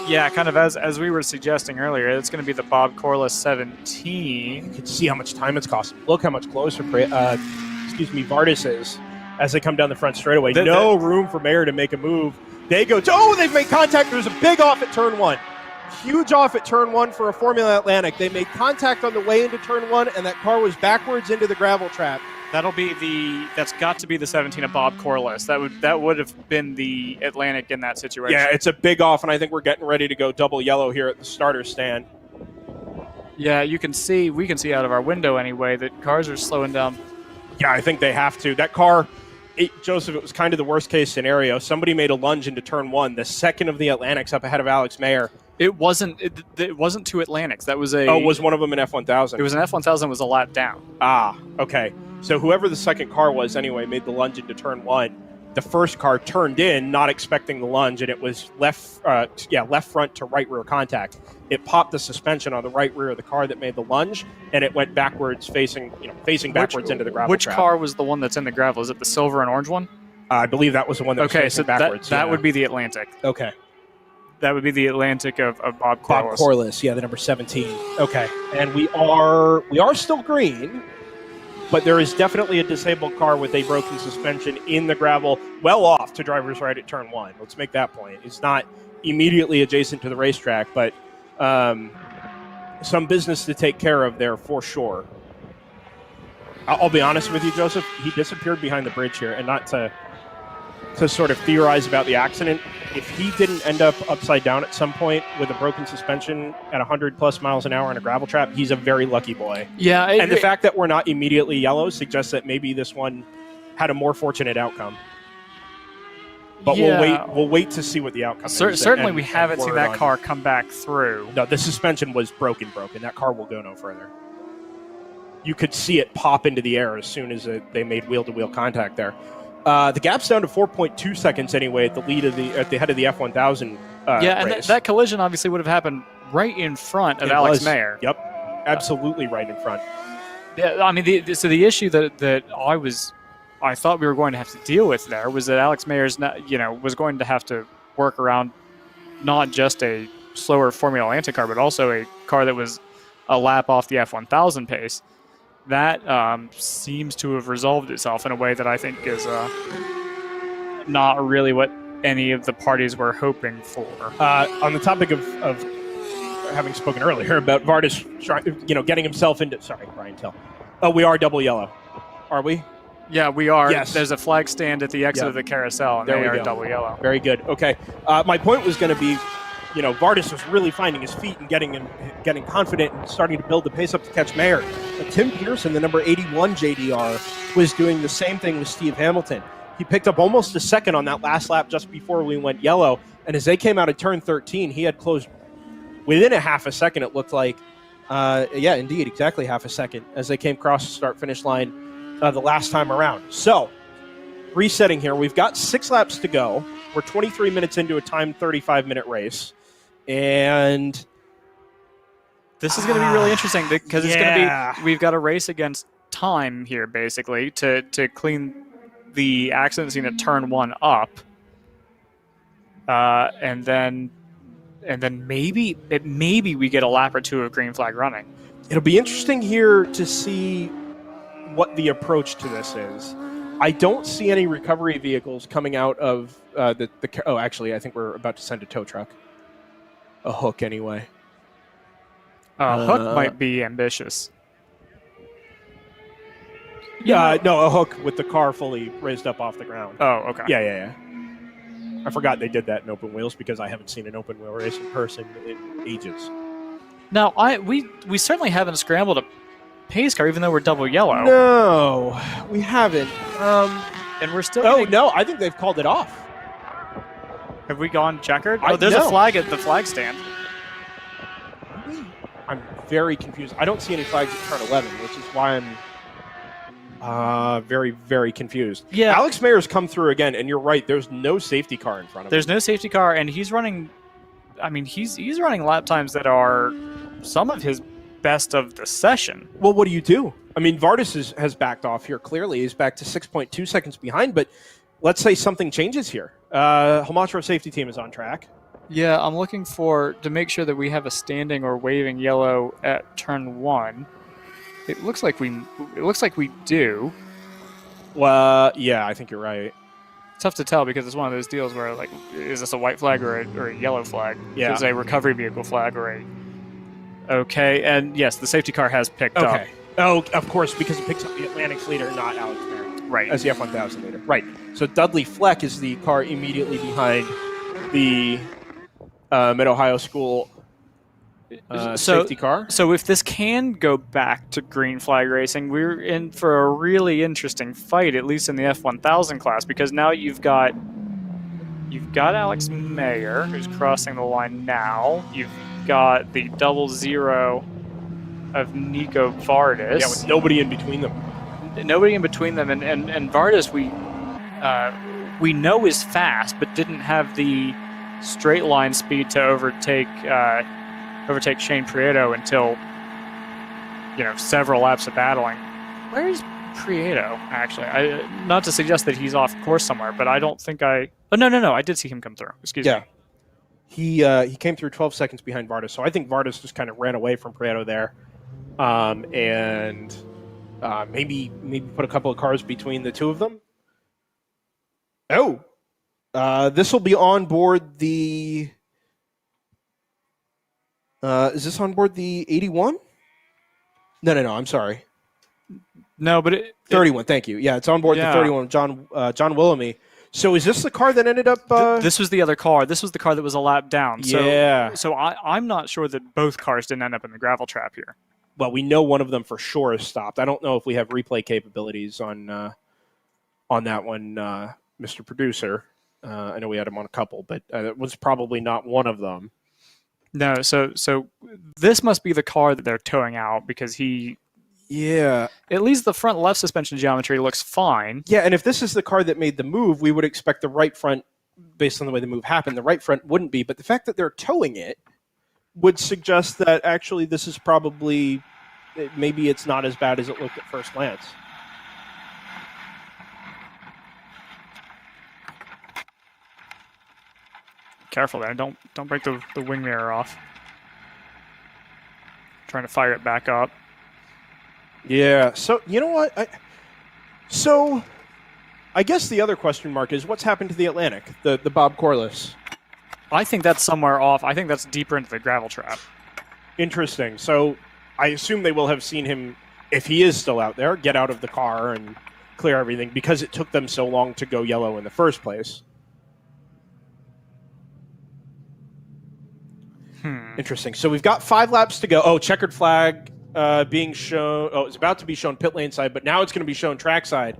[SPEAKER 7] Yeah, kind of as we were suggesting earlier, it's going to be the Bob Corliss 17.
[SPEAKER 1] You can see how much time it's costing. Look how much closer Vardis is as they come down the front straightaway. No room for Mayer to make a move. They go, they've made contact. There's a big off at turn 1. Huge off at turn 1 for a Formula Atlantic. They made contact on the way into turn 1, and that car was backwards into the gravel trap.
[SPEAKER 7] That's got to be the 17 of Bob Corliss. That would have been the Atlantic in that situation.
[SPEAKER 1] Yeah, it's a big off, and I think we're getting ready to go double yellow here at the starter stand.
[SPEAKER 7] Yeah, we can see out of our window anyway that cars are slowing down.
[SPEAKER 1] Yeah, I think they have to. That car, Joseph, it was kind of the worst case scenario. Somebody made a lunge into turn 1, the second of the Atlantics up ahead of Alex Mayer.
[SPEAKER 7] It wasn't two Atlantics. That was
[SPEAKER 1] was one of them an F1000?
[SPEAKER 7] It was an F1000. Was a lap down.
[SPEAKER 1] Ah, okay. So whoever the second car was anyway made the lunge into turn 1. The first car turned in, not expecting the lunge, and it was left front to right rear contact. It popped the suspension on the right rear of the car that made the lunge, and it went backwards, facing backwards into the gravel
[SPEAKER 7] Which
[SPEAKER 1] trap.
[SPEAKER 7] car was the one that's in the gravel? Is it the silver and orange one?
[SPEAKER 1] I believe that was the one that was facing backwards.
[SPEAKER 7] That would be the Atlantic.
[SPEAKER 1] Okay.
[SPEAKER 7] That would be the Atlantic of Bob Corliss.
[SPEAKER 1] Bob Corliss, yeah, the number 17. Okay. And we are still green, but there is definitely a disabled car with a broken suspension in the gravel, well off to driver's right at turn 1. Let's make that point. It's not immediately adjacent to the racetrack, but some business to take care of there for sure. I'll be honest with you, Joseph. He disappeared behind the bridge here, and not to sort of theorize about the accident. If he didn't end up upside down at some point with a broken suspension at 100 plus miles an hour in a gravel trap, he's a very lucky boy.
[SPEAKER 7] Yeah.
[SPEAKER 1] And the fact that we're not immediately yellow suggests that maybe this one had a more fortunate outcome. But we'll wait to see what the outcome is.
[SPEAKER 7] Certainly we haven't seen that car come back through.
[SPEAKER 1] No, the suspension was broken. That car will go no further. You could see it pop into the air as soon as they made wheel-to-wheel contact there. The gap's down to 4.2 seconds anyway at the head of the F1000
[SPEAKER 7] and that collision obviously would have happened right in front of Alex Mayer.
[SPEAKER 1] Yep, absolutely right in front.
[SPEAKER 7] Yeah, I mean, the issue that I thought we were going to have to deal with there was that Alex Mayer's was going to have to work around not just a slower Formula Atlantic car, but also a car that was a lap off the F1000 pace. That seems to have resolved itself in a way that I think is not really what any of the parties were hoping for.
[SPEAKER 1] On the topic of having spoken earlier about Vardis, getting himself into... Sorry, Brian Till. Oh, we are double yellow. Are we?
[SPEAKER 7] Yeah, we are.
[SPEAKER 1] Yes.
[SPEAKER 7] There's a flag stand at the exit of the carousel, and
[SPEAKER 1] There
[SPEAKER 7] they
[SPEAKER 1] we
[SPEAKER 7] are
[SPEAKER 1] go.
[SPEAKER 7] double yellow.
[SPEAKER 1] Very good. Okay. My point was going to be, Vardis was really finding his feet and getting confident and starting to build the pace up to catch Mayer. But Tim Pearson, the number 81 JDR, was doing the same thing with Steve Hamilton. He picked up almost a second on that last lap just before we went yellow. And as they came out of turn 13, he had closed within a half a second, it looked like. Yeah, indeed, exactly half a second as they came across the start-finish line the last time around. So, resetting here, we've got 6 laps to go. We're 23 minutes into a timed 35-minute race. And
[SPEAKER 7] this is going to be really interesting because it's going to
[SPEAKER 1] yeah.
[SPEAKER 7] be, we've got a race against time here, basically, to clean the accident scene at turn 1 up. And then maybe we get a lap or two of green flag running.
[SPEAKER 1] It'll be interesting here to see what the approach to this is. I don't see any recovery vehicles coming out of oh, actually, I think we're about to send a tow truck. A hook, anyway.
[SPEAKER 7] Hook might be ambitious.
[SPEAKER 1] Yeah, no, a hook with the car fully raised up off the ground.
[SPEAKER 7] Oh, okay.
[SPEAKER 1] Yeah. I forgot they did that in open wheels because I haven't seen an open wheel race in person in ages.
[SPEAKER 7] Now, we certainly haven't scrambled a pace car, even though we're double yellow.
[SPEAKER 1] No, we haven't.
[SPEAKER 7] And we're still.
[SPEAKER 1] Oh no, I think they've called it off.
[SPEAKER 7] Have we gone checkered?
[SPEAKER 1] I-
[SPEAKER 7] Oh, there's
[SPEAKER 1] no.
[SPEAKER 7] a flag at the flag stand.
[SPEAKER 1] I'm very confused. I don't see any flags at turn 11, which is why I'm very, very confused.
[SPEAKER 7] Yeah.
[SPEAKER 1] Alex Mayer's come through again, and you're right. There's no safety car in front of
[SPEAKER 7] There's
[SPEAKER 1] him.
[SPEAKER 7] no safety car, and he's running. I mean, he's running lap times that are some of his best of the session.
[SPEAKER 1] Well, what do you do? I mean, Vardis has backed off here. Clearly, he's back to 6.2 seconds behind. But let's say something changes here. Homatro safety team is on track.
[SPEAKER 7] Yeah, I'm looking to make sure that we have a standing or waving yellow at turn 1. It looks like we do.
[SPEAKER 1] Well, yeah, I think you're right.
[SPEAKER 7] Tough to tell because it's one of those deals where, like, is this a white flag or a yellow flag?
[SPEAKER 1] Yeah.
[SPEAKER 7] Is it a recovery vehicle flag or a... Okay, and yes, the safety car has picked up.
[SPEAKER 1] Okay. Oh, of course, because it picks up the Atlantic leader, not Alex Mayer.
[SPEAKER 7] Right.
[SPEAKER 1] As the F1000 leader. Right. So Dudley Fleck is the car immediately behind the Mid-Ohio School safety car.
[SPEAKER 7] So if this can go back to green flag racing, we're in for a really interesting fight, at least in the F1000 class, because now you've got Alex Mayer, who's crossing the line now. You've got the 00 of Nico Vardis.
[SPEAKER 1] Yeah, with nobody in between them.
[SPEAKER 7] Nobody in between them, and Vardis we know is fast, but didn't have the straight line speed to overtake Shane Prieto until several laps of battling. Where is Prieto actually? Not to suggest that he's off course somewhere, but I don't think I. Oh no! I did see him come through. Excuse me.
[SPEAKER 1] He came through 12 seconds behind Vardis, so I think Vardis just kind of ran away from Prieto there, and maybe put a couple of cars between the two of them. Oh, this will be on board the. Is this on board the 81? No. I'm sorry.
[SPEAKER 7] No, but
[SPEAKER 1] 31. Thank you. Yeah, it's on board the 31. John Willoughby. So is this the car that ended up?
[SPEAKER 7] This was the other car. This was the car that was a lap down. So,
[SPEAKER 1] yeah.
[SPEAKER 7] So I'm not sure that both cars didn't end up in the gravel trap here.
[SPEAKER 1] Well, we know one of them for sure is stopped. I don't know if we have replay capabilities on that one, Mr. Producer. I know we had him on a couple, but it was probably not one of them.
[SPEAKER 7] No, so this must be the car that they're towing out because he...
[SPEAKER 1] Yeah.
[SPEAKER 7] At least the front left suspension geometry looks fine.
[SPEAKER 1] Yeah, and if this is the car that made the move, we would expect the right front, based on the way the move happened, the right front wouldn't be. But the fact that they're towing it would suggest that actually this is probably... Maybe it's not as bad as it looked at first glance.
[SPEAKER 7] Careful there. Don't break the wing mirror off. Trying to fire it back up.
[SPEAKER 1] Yeah. So, you know what? I guess the other question mark is what's happened to the Atlantic, the Bob Corliss?
[SPEAKER 7] I think that's somewhere off. I think that's deeper into the gravel trap.
[SPEAKER 1] Interesting. So I assume they will have seen him if he is still out there, get out of the car and clear everything because it took them so long to go yellow in the first place. Interesting. So we've got 5 laps to go. Oh, checkered flag being shown. Oh, it's about to be shown pit lane side, but now it's going to be shown trackside.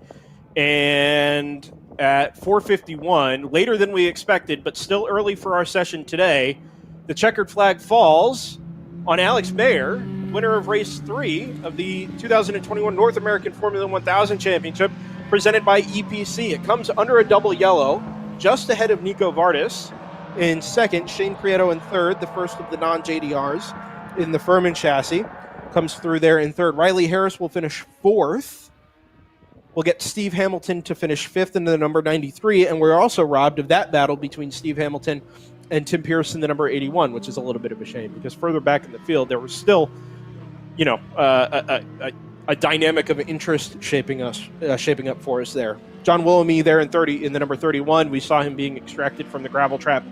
[SPEAKER 1] And at 4:51, later than we expected, but still early for our session today, the checkered flag falls on Alex Mayer, winner of race 3 of the 2021 North American Formula 1000 Championship, presented by EPC. It comes under a double yellow, just ahead of Nico Vardis in second, Shane Prieto in third, the first of the non-JDRs in the Furman chassis. Comes through there in third. Riley Harris will finish fourth. We'll get Steve Hamilton to finish fifth in the number 93, and we're also robbed of that battle between Steve Hamilton and Tim Pierce in the number 81, which is a little bit of a shame because further back in the field, there was still, a dynamic of interest shaping up for us there. John Willamy there in the number 31. We saw him being extracted from the gravel trap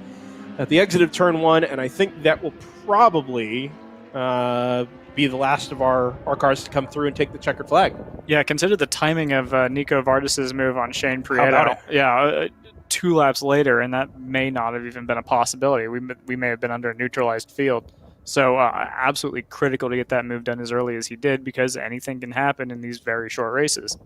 [SPEAKER 1] at the exit of turn 1, and I think that will probably be the last of our cars to come through and take the checkered flag.
[SPEAKER 7] Yeah, consider the timing of Nico Vardis' move on Shane Prieto.
[SPEAKER 1] How about it?
[SPEAKER 7] Yeah, 2 laps later, and that may not have even been a possibility. We may have been under a neutralized field. So absolutely critical to get that move done as early as he did because anything can happen in these very short races.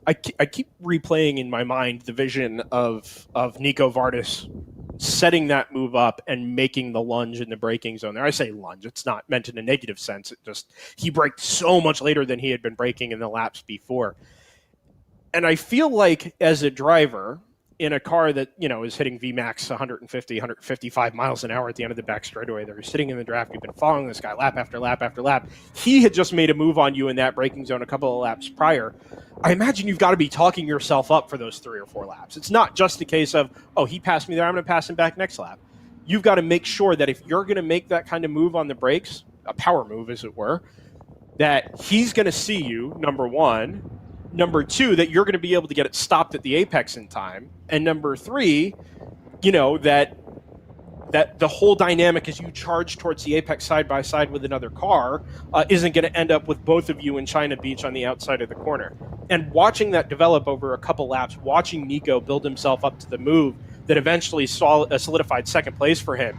[SPEAKER 1] I keep replaying in my mind the vision of Nico Vardis setting that move up and making the lunge in the braking zone there. I say lunge. It's not meant in a negative sense. It just, he braked so much later than he had been braking in the laps before. And I feel like as a driver in a car that, is hitting VMAX 150, 155 miles an hour at the end of the back straightaway there, you're sitting in the draft, you've been following this guy lap after lap after lap. He had just made a move on you in that braking zone a couple of laps prior. I imagine you've got to be talking yourself up for those 3 or 4 laps. It's not just a case of, oh, he passed me there, I'm going to pass him back next lap. You've got to make sure that if you're going to make that kind of move on the brakes, a power move as it were, that he's going to see you, number 1. Number 2, that you're going to be able to get it stopped at the apex in time. And number 3, that the whole dynamic as you charge towards the apex side by side with another car isn't going to end up with both of you in China Beach on the outside of the corner. And watching that develop over a couple laps, watching Nico build himself up to the move that eventually solidified second place for him,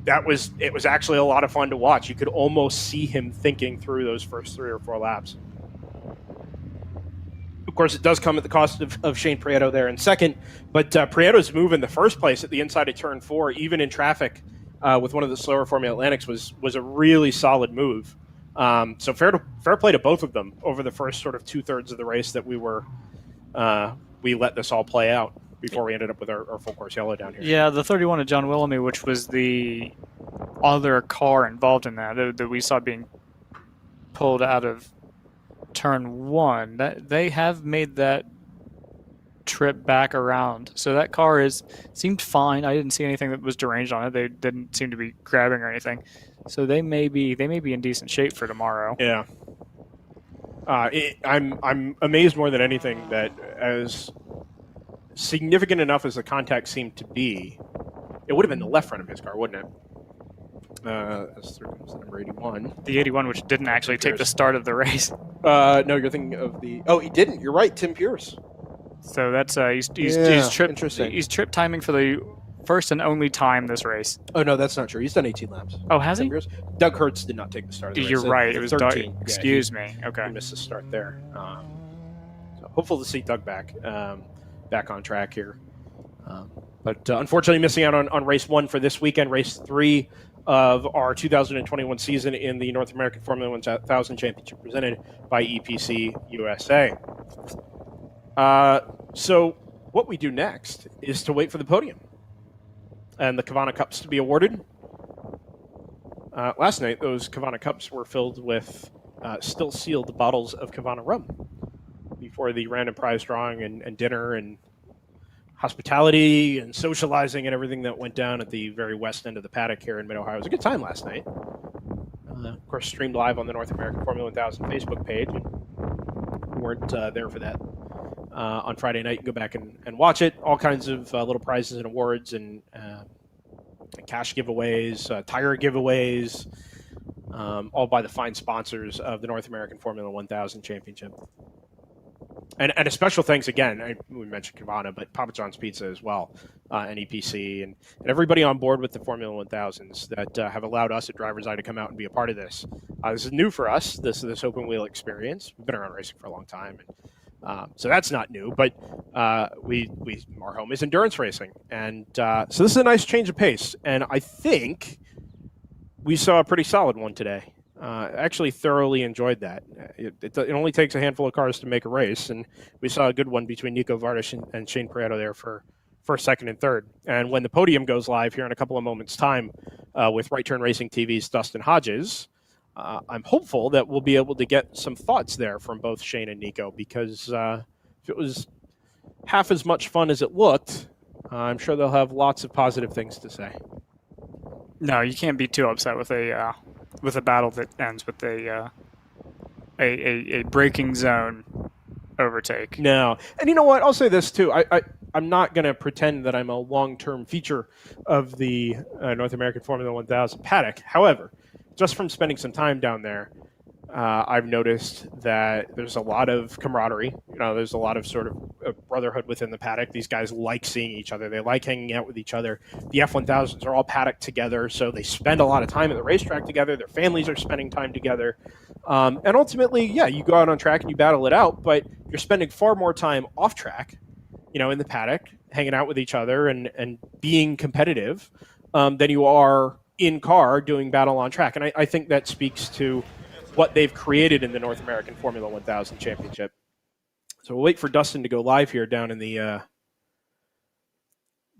[SPEAKER 1] it was actually a lot of fun to watch. You could almost see him thinking through those first 3 or 4 laps. Of course, it does come at the cost of Shane Prieto there in second, but Prieto's move in the first place at the inside of turn 4, even in traffic with one of the slower Formula Atlantics, was a really solid move. So fair play to both of them over the first sort of 2/3 of the race that we let this all play out before we ended up with our full course yellow down here.
[SPEAKER 7] Yeah, the 31 of John Willamy, which was the other car involved in that we saw being pulled out of turn 1, that they have made that trip back around. So that car seemed fine. I didn't see anything that was deranged on it. They didn't seem to be grabbing or anything. So they may be in decent shape for tomorrow.
[SPEAKER 1] Yeah. I'm amazed more than anything that as significant enough as the contact seemed to be, it would have been the left front of his car, wouldn't it? As through comes the number 81.
[SPEAKER 7] The 81, which didn't actually take the start of the race.
[SPEAKER 1] No, you're thinking of the... Oh, he didn't. You're right, Tim Pierce.
[SPEAKER 7] So that's he's
[SPEAKER 1] interesting.
[SPEAKER 7] He's trip timing for the first and only time this race.
[SPEAKER 1] Oh, no, that's not true. He's done 18 laps.
[SPEAKER 7] Oh, has
[SPEAKER 1] Tim
[SPEAKER 7] he?
[SPEAKER 1] Pierce. Doug Hertz did not take the start of the race.
[SPEAKER 7] You're right. It was
[SPEAKER 1] 13.
[SPEAKER 7] Excuse me. Okay.
[SPEAKER 1] He missed the start there. So hopeful to see Doug back on track here. But unfortunately missing out on race 1 for this weekend, race 3 of our 2021 season in the North American Formula 1000 Championship presented by EPC USA. So what we do next is to wait for the podium and the Kavana Cups to be awarded. Last night, those Kavana Cups were filled with still sealed bottles of Kavana rum before the random prize drawing and dinner and hospitality and socializing and everything that went down at the very west end of the paddock here in Mid-Ohio. It was a good time last night. Of course, streamed live on the North American Formula 1000 Facebook page. And we weren't there for that on Friday night. You can go back and watch it. All kinds of little prizes and awards and cash giveaways, tire giveaways, all by the fine sponsors of the North American Formula 1000 Championship. And a special thanks again, we mentioned Cabana, but Papa John's Pizza as well, and EPC, and everybody on board with the Formula 1000s that have allowed us at DriversEye to come out and be a part of this. This is new for us, this open wheel experience. We've been around racing for a long time, and so that's not new, but our home is endurance racing. And so this is a nice change of pace, and I think we saw a pretty solid one today. Actually thoroughly enjoyed that. It only takes a handful of cars to make a race, and we saw a good one between Nico Vardas and Shane Prieto there for first, second, and third. And when the podium goes live here in a couple of moments' time with Right Turn Racing TV's Dustin Hodges, I'm hopeful that we'll be able to get some thoughts there from both Shane and Nico, because if it was half as much fun as it looked, I'm sure they'll have lots of positive things to say.
[SPEAKER 7] No, you can't be too upset with a battle that ends with a braking zone overtake.
[SPEAKER 1] No. And you know what? I'll say this too. I'm not going to pretend that I'm a long-term feature of the North American Formula 1000 paddock. However, just from spending some time down there, I've noticed that there's a lot of camaraderie. There's a lot of sort of brotherhood within the paddock. These guys like seeing each other. They like hanging out with each other. The F1000s are all paddock together, so they spend a lot of time at the racetrack together. Their families are spending time together. And ultimately, yeah, you go out on track and you battle it out, but you're spending far more time off track, in the paddock, hanging out with each other and being competitive than you are in car doing battle on track. And I think that speaks to what they've created in the North American Formula 1000 Championship. So we'll wait for Dustin to go live here down in the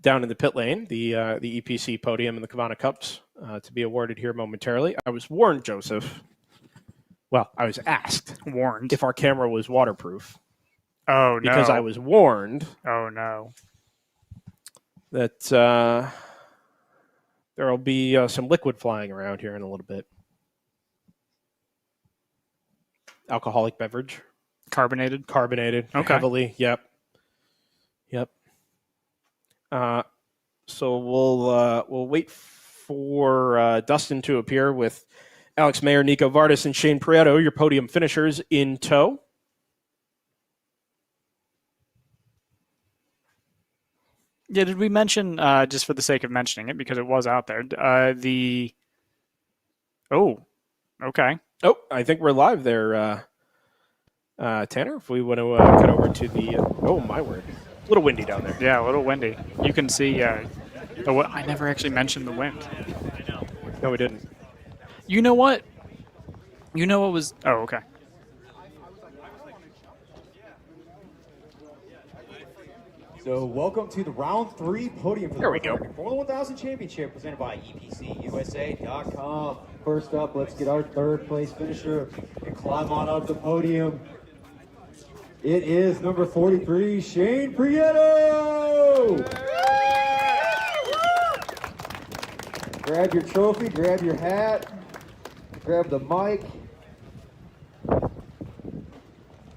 [SPEAKER 1] pit lane, the EPC Podium and the Cabana Cups to be awarded here momentarily. I was warned, Joseph. Well, I was asked if our camera was waterproof.
[SPEAKER 7] Oh, no.
[SPEAKER 1] Because I was warned.
[SPEAKER 7] Oh, no.
[SPEAKER 1] That there will be some liquid flying around here in a little bit. Alcoholic beverage.
[SPEAKER 7] Carbonated?
[SPEAKER 1] Okay. Heavily, yep. So we'll wait for Dustin to appear with Alex Mayer, Nico Vardas, and Shane Prieto, your podium finishers, in tow.
[SPEAKER 7] Yeah, did we mention, just for the sake of mentioning it, because it was out there, Oh, okay.
[SPEAKER 1] Oh, I think we're live there, Tanner, if we want to cut over to the... oh, my word. A little windy down there.
[SPEAKER 7] Yeah, a little windy. You can see... I never actually mentioned the wind.
[SPEAKER 1] No, we didn't.
[SPEAKER 7] You know what? You know what was... oh, okay.
[SPEAKER 8] So welcome to the round 3 podium for the
[SPEAKER 1] There we go.
[SPEAKER 8] Formula 1000 Championship presented by EPCUSA.com. First up, let's get our third place finisher and climb on up the podium. It is number 43, Shane Prieto. Grab your trophy, grab your hat, grab the mic.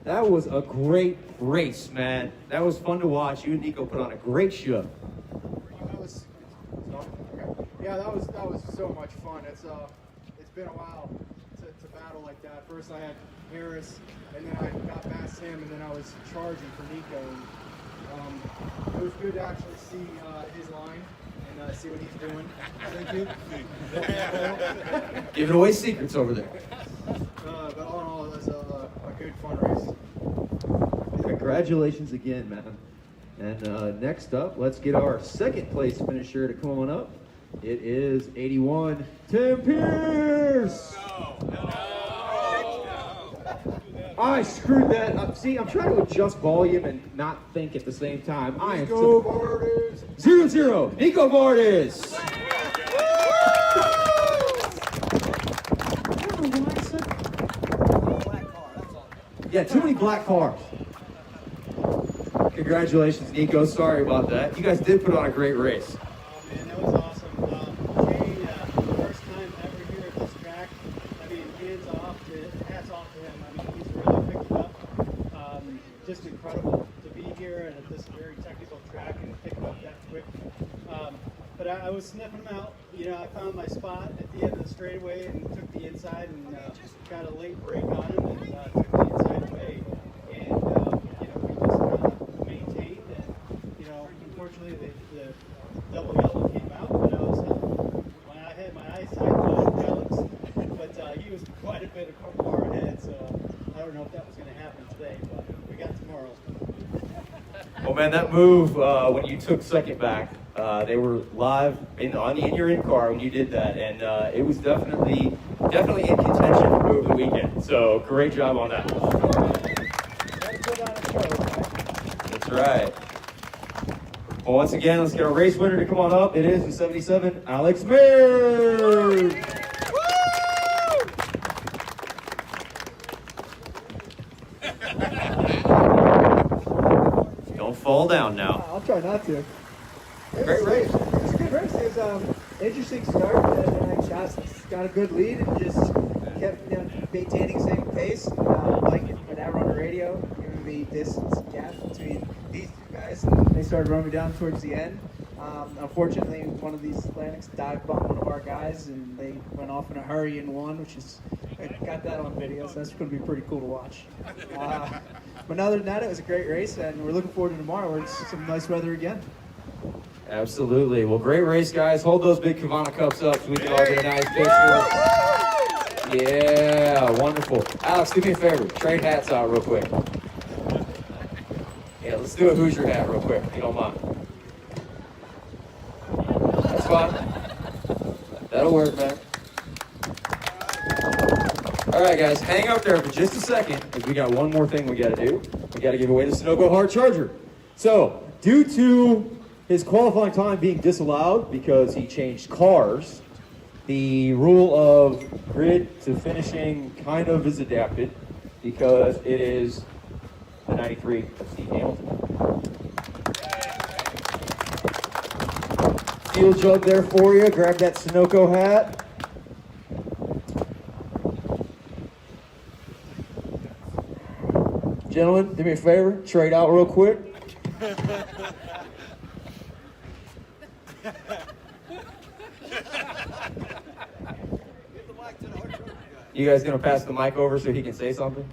[SPEAKER 8] That was a great race, man. That was fun to watch. You and Nico put on a great show.
[SPEAKER 9] That was so much fun. It's been a while to battle like that. First I had Harris, and then I got past him, and then I was charging for Nico. And, it was good to actually see his line and see what he's doing. Thank you.
[SPEAKER 8] Giving away secrets over there.
[SPEAKER 9] But all in all, it was a good fun race.
[SPEAKER 8] Congratulations again, man. And next up, let's get our second place finisher to come on up. It is 81, Tim Pierce. I screwed that up. See, I'm trying to adjust volume and not think at the same time.
[SPEAKER 9] Nico Vardas.
[SPEAKER 8] 0-0, Nico Vardas. Yeah, too many black cars. Congratulations, Nico. Sorry about that. You guys did put on a great race.
[SPEAKER 9] Man, that was awesome. Shane, first time ever here at this track. I mean, hats off to him. I mean, he's really picked it up. Just incredible to
[SPEAKER 10] be here and at this very technical track and pick them up that quick. But I was sniffing them out. You know, I found my spot at the end of the straightaway and took the inside and got a late break on him and took the inside away. And, you know, we just kind of maintained and, you know, unfortunately the double yellow came out, but I had my eyesight on Alex, but he was quite a bit far ahead, so I don't know if that was going to happen today, but we got tomorrow.
[SPEAKER 11] Well, man, that move when you took second back, they were live in your in car when you did that, and it was definitely in contention for move of the weekend. So great job on that. That's right. Well, once again, let's get our race winner to come on up. It is the 77, Alex Mears. Don't fall down now.
[SPEAKER 9] I'll try not to.
[SPEAKER 11] Great race.
[SPEAKER 9] It's a good race. It was interesting start, and I got a good lead and just kept maintaining the same pace. Like my dad on the radio, giving me distance gap between these two guys, and they started running me down towards the end. Unfortunately, one of these Atlantics dive bumped one of our guys, and they went off in a hurry and won, which is, I got that on video, so that's going to be pretty cool to watch. But other than that, it was a great race, and we're looking forward to tomorrow where it's some nice weather again.
[SPEAKER 11] Absolutely. Well, great race, guys. Hold those big Kavana cups up so we can all get a nice picture. Yeah, wonderful. Alex, do me a favor. Trade hats out real quick. Yeah, let's do a Hoosier hat real quick, if you don't mind. That's fine. That'll work, man. All right, guys, hang out there for just a second because we got one more thing we got to do. We got to give away the Sunoco Hard Charger. So, due to his qualifying time being disallowed because he changed cars, the rule of grid to finishing kind of is adapted because it is the 93 of Steve Hamilton. Steel jug there for you. Grab that Sunoco hat. Gentlemen, do me a favor, trade out real quick. You guys gonna pass the mic over so he can say something?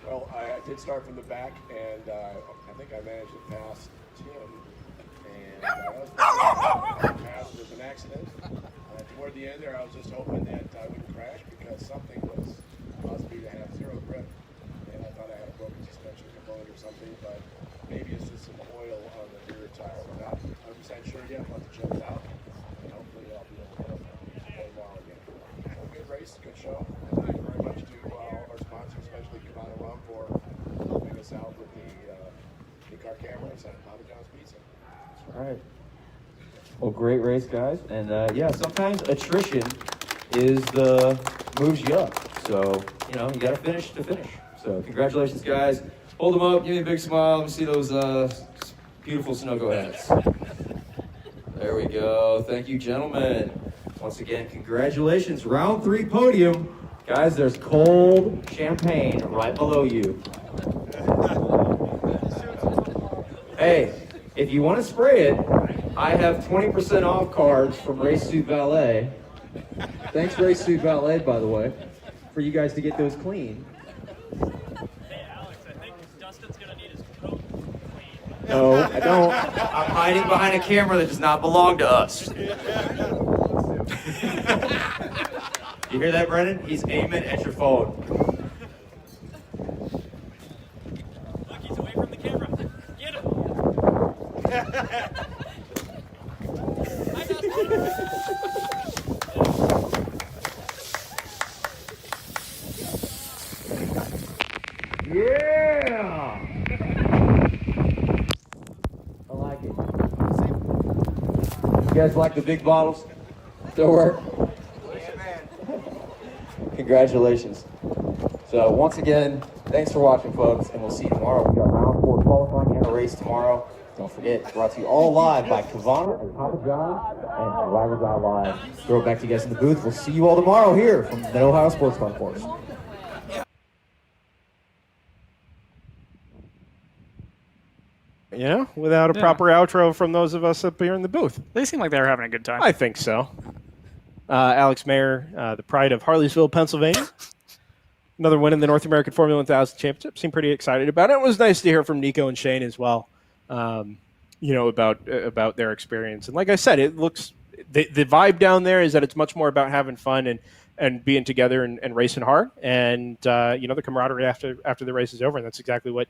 [SPEAKER 12] Well, I did start from the back, and I think I managed to pass Tim. And I passed with an accident. Toward the end there, I was just hoping that I wouldn't crash because something was caused me to have zero grip. And I thought I had a broken suspension component or something, but maybe it's just some oil on the rear tire. We're not 100% sure yet, but the check's out. And hopefully I'll be able to play well again. So good race, good show. Thank you very much to all of our sponsors, especially Kavana Rum, for helping us out with the car cameras and Papa John's Pizza.
[SPEAKER 11] All right. Well, great race, guys. And yeah, sometimes attrition is the moves you up. So, you know, you got to finish to finish. So, congratulations, guys. Hold them up. Give me a big smile. Let me see those beautiful Sunoco hats. There we go. Thank you, gentlemen. Once again, congratulations. Round 3 podium. Guys, there's cold champagne right below you. Hey, if you want to spray it, I have 20% off cards from Race Suit Valet. Thanks, Race Suit Valet, by the way, for you guys to get those clean.
[SPEAKER 7] Hey, Alex, I think Dustin's going to need his coat clean.
[SPEAKER 11] No, I don't. I'm hiding behind a camera that does not belong to us. You hear that, Brennan? He's aiming at your phone.
[SPEAKER 7] Look, he's away from the camera. Get him.
[SPEAKER 11] Yeah! I like it. You guys like the big bottles? Still work? Yeah, man. Congratulations. So once again, thanks for watching, folks, and we'll see you tomorrow. We got round 4 qualifying and a race tomorrow. Don't forget, brought to you all live by Kavana and Papa John and DriversEye Live. Throw it back to you guys in the booth. We'll see you all tomorrow here from the Ohio Sports Car Course.
[SPEAKER 1] without a
[SPEAKER 7] Yeah.
[SPEAKER 1] proper outro from those of us up here in the booth.
[SPEAKER 7] They seem like they were having a good time.
[SPEAKER 1] I think so. Alex Mayer, the pride of Harleysville, Pennsylvania. Another win in the North American Formula 1000 Championship. Seemed pretty excited about it. It was nice to hear from Nico and Shane as well, about their experience. And like I said, it looks the vibe down there is that it's much more about having fun and being together and racing hard. And the camaraderie after the race is over, and that's exactly what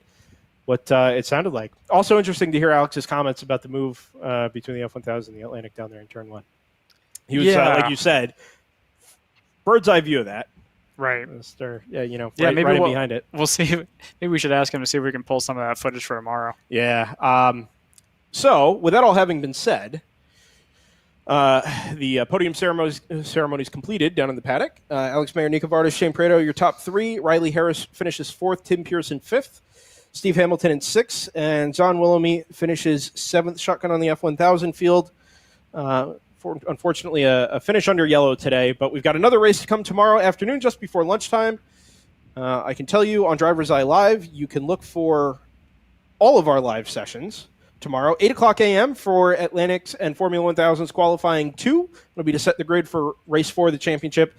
[SPEAKER 1] it sounded like. Also interesting to hear Alex's comments about the move between the F1000 and the Atlantic down there in Turn 1. He was, like you said, bird's eye view of that.
[SPEAKER 7] Right.
[SPEAKER 1] Maybe right behind it.
[SPEAKER 7] We'll see. Maybe we should ask him to see if we can pull some of that footage for tomorrow.
[SPEAKER 1] Yeah. So, with that all having been said, the podium ceremonies completed down in the paddock. Alex Mayer, Nico Vardas, Shane Prieto, your top three. Riley Harris finishes fourth. Tim Pearson fifth. Steve Hamilton in sixth. And John Willoughby finishes seventh. Shotgun on the F1000 field. Unfortunately, a finish under yellow today. But we've got another race to come tomorrow afternoon just before lunchtime. I can tell you on DriversEye Live, you can look for all of our live sessions tomorrow, 8 o'clock a.m. for Atlantics and Formula 1000's qualifying 2. It'll be to set the grid for race 4 of the championship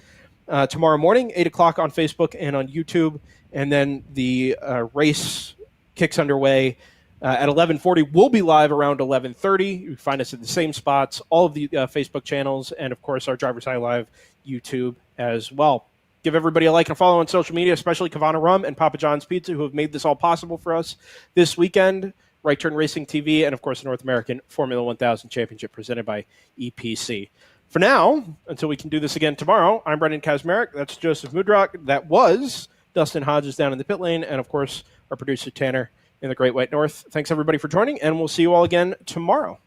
[SPEAKER 1] tomorrow morning, 8 o'clock on Facebook and on YouTube. And then the race kicks underway at 11:40. We'll be live around 11:30. You can find us at the same spots, all of the Facebook channels, and, of course, our DriversEye Live YouTube as well. Give everybody a like and follow on social media, especially Kavana Rum and Papa John's Pizza, who have made this all possible for us this weekend. Right Turn Racing TV, and, of course, the North American Formula 1000 Championship presented by EPC. For now, until we can do this again tomorrow, I'm Brendan Kazmarek. That's Joseph Mudrock. That was Dustin Hodges down in the pit lane, and, of course, our producer Tanner in the Great White North. Thanks, everybody, for joining, and we'll see you all again tomorrow.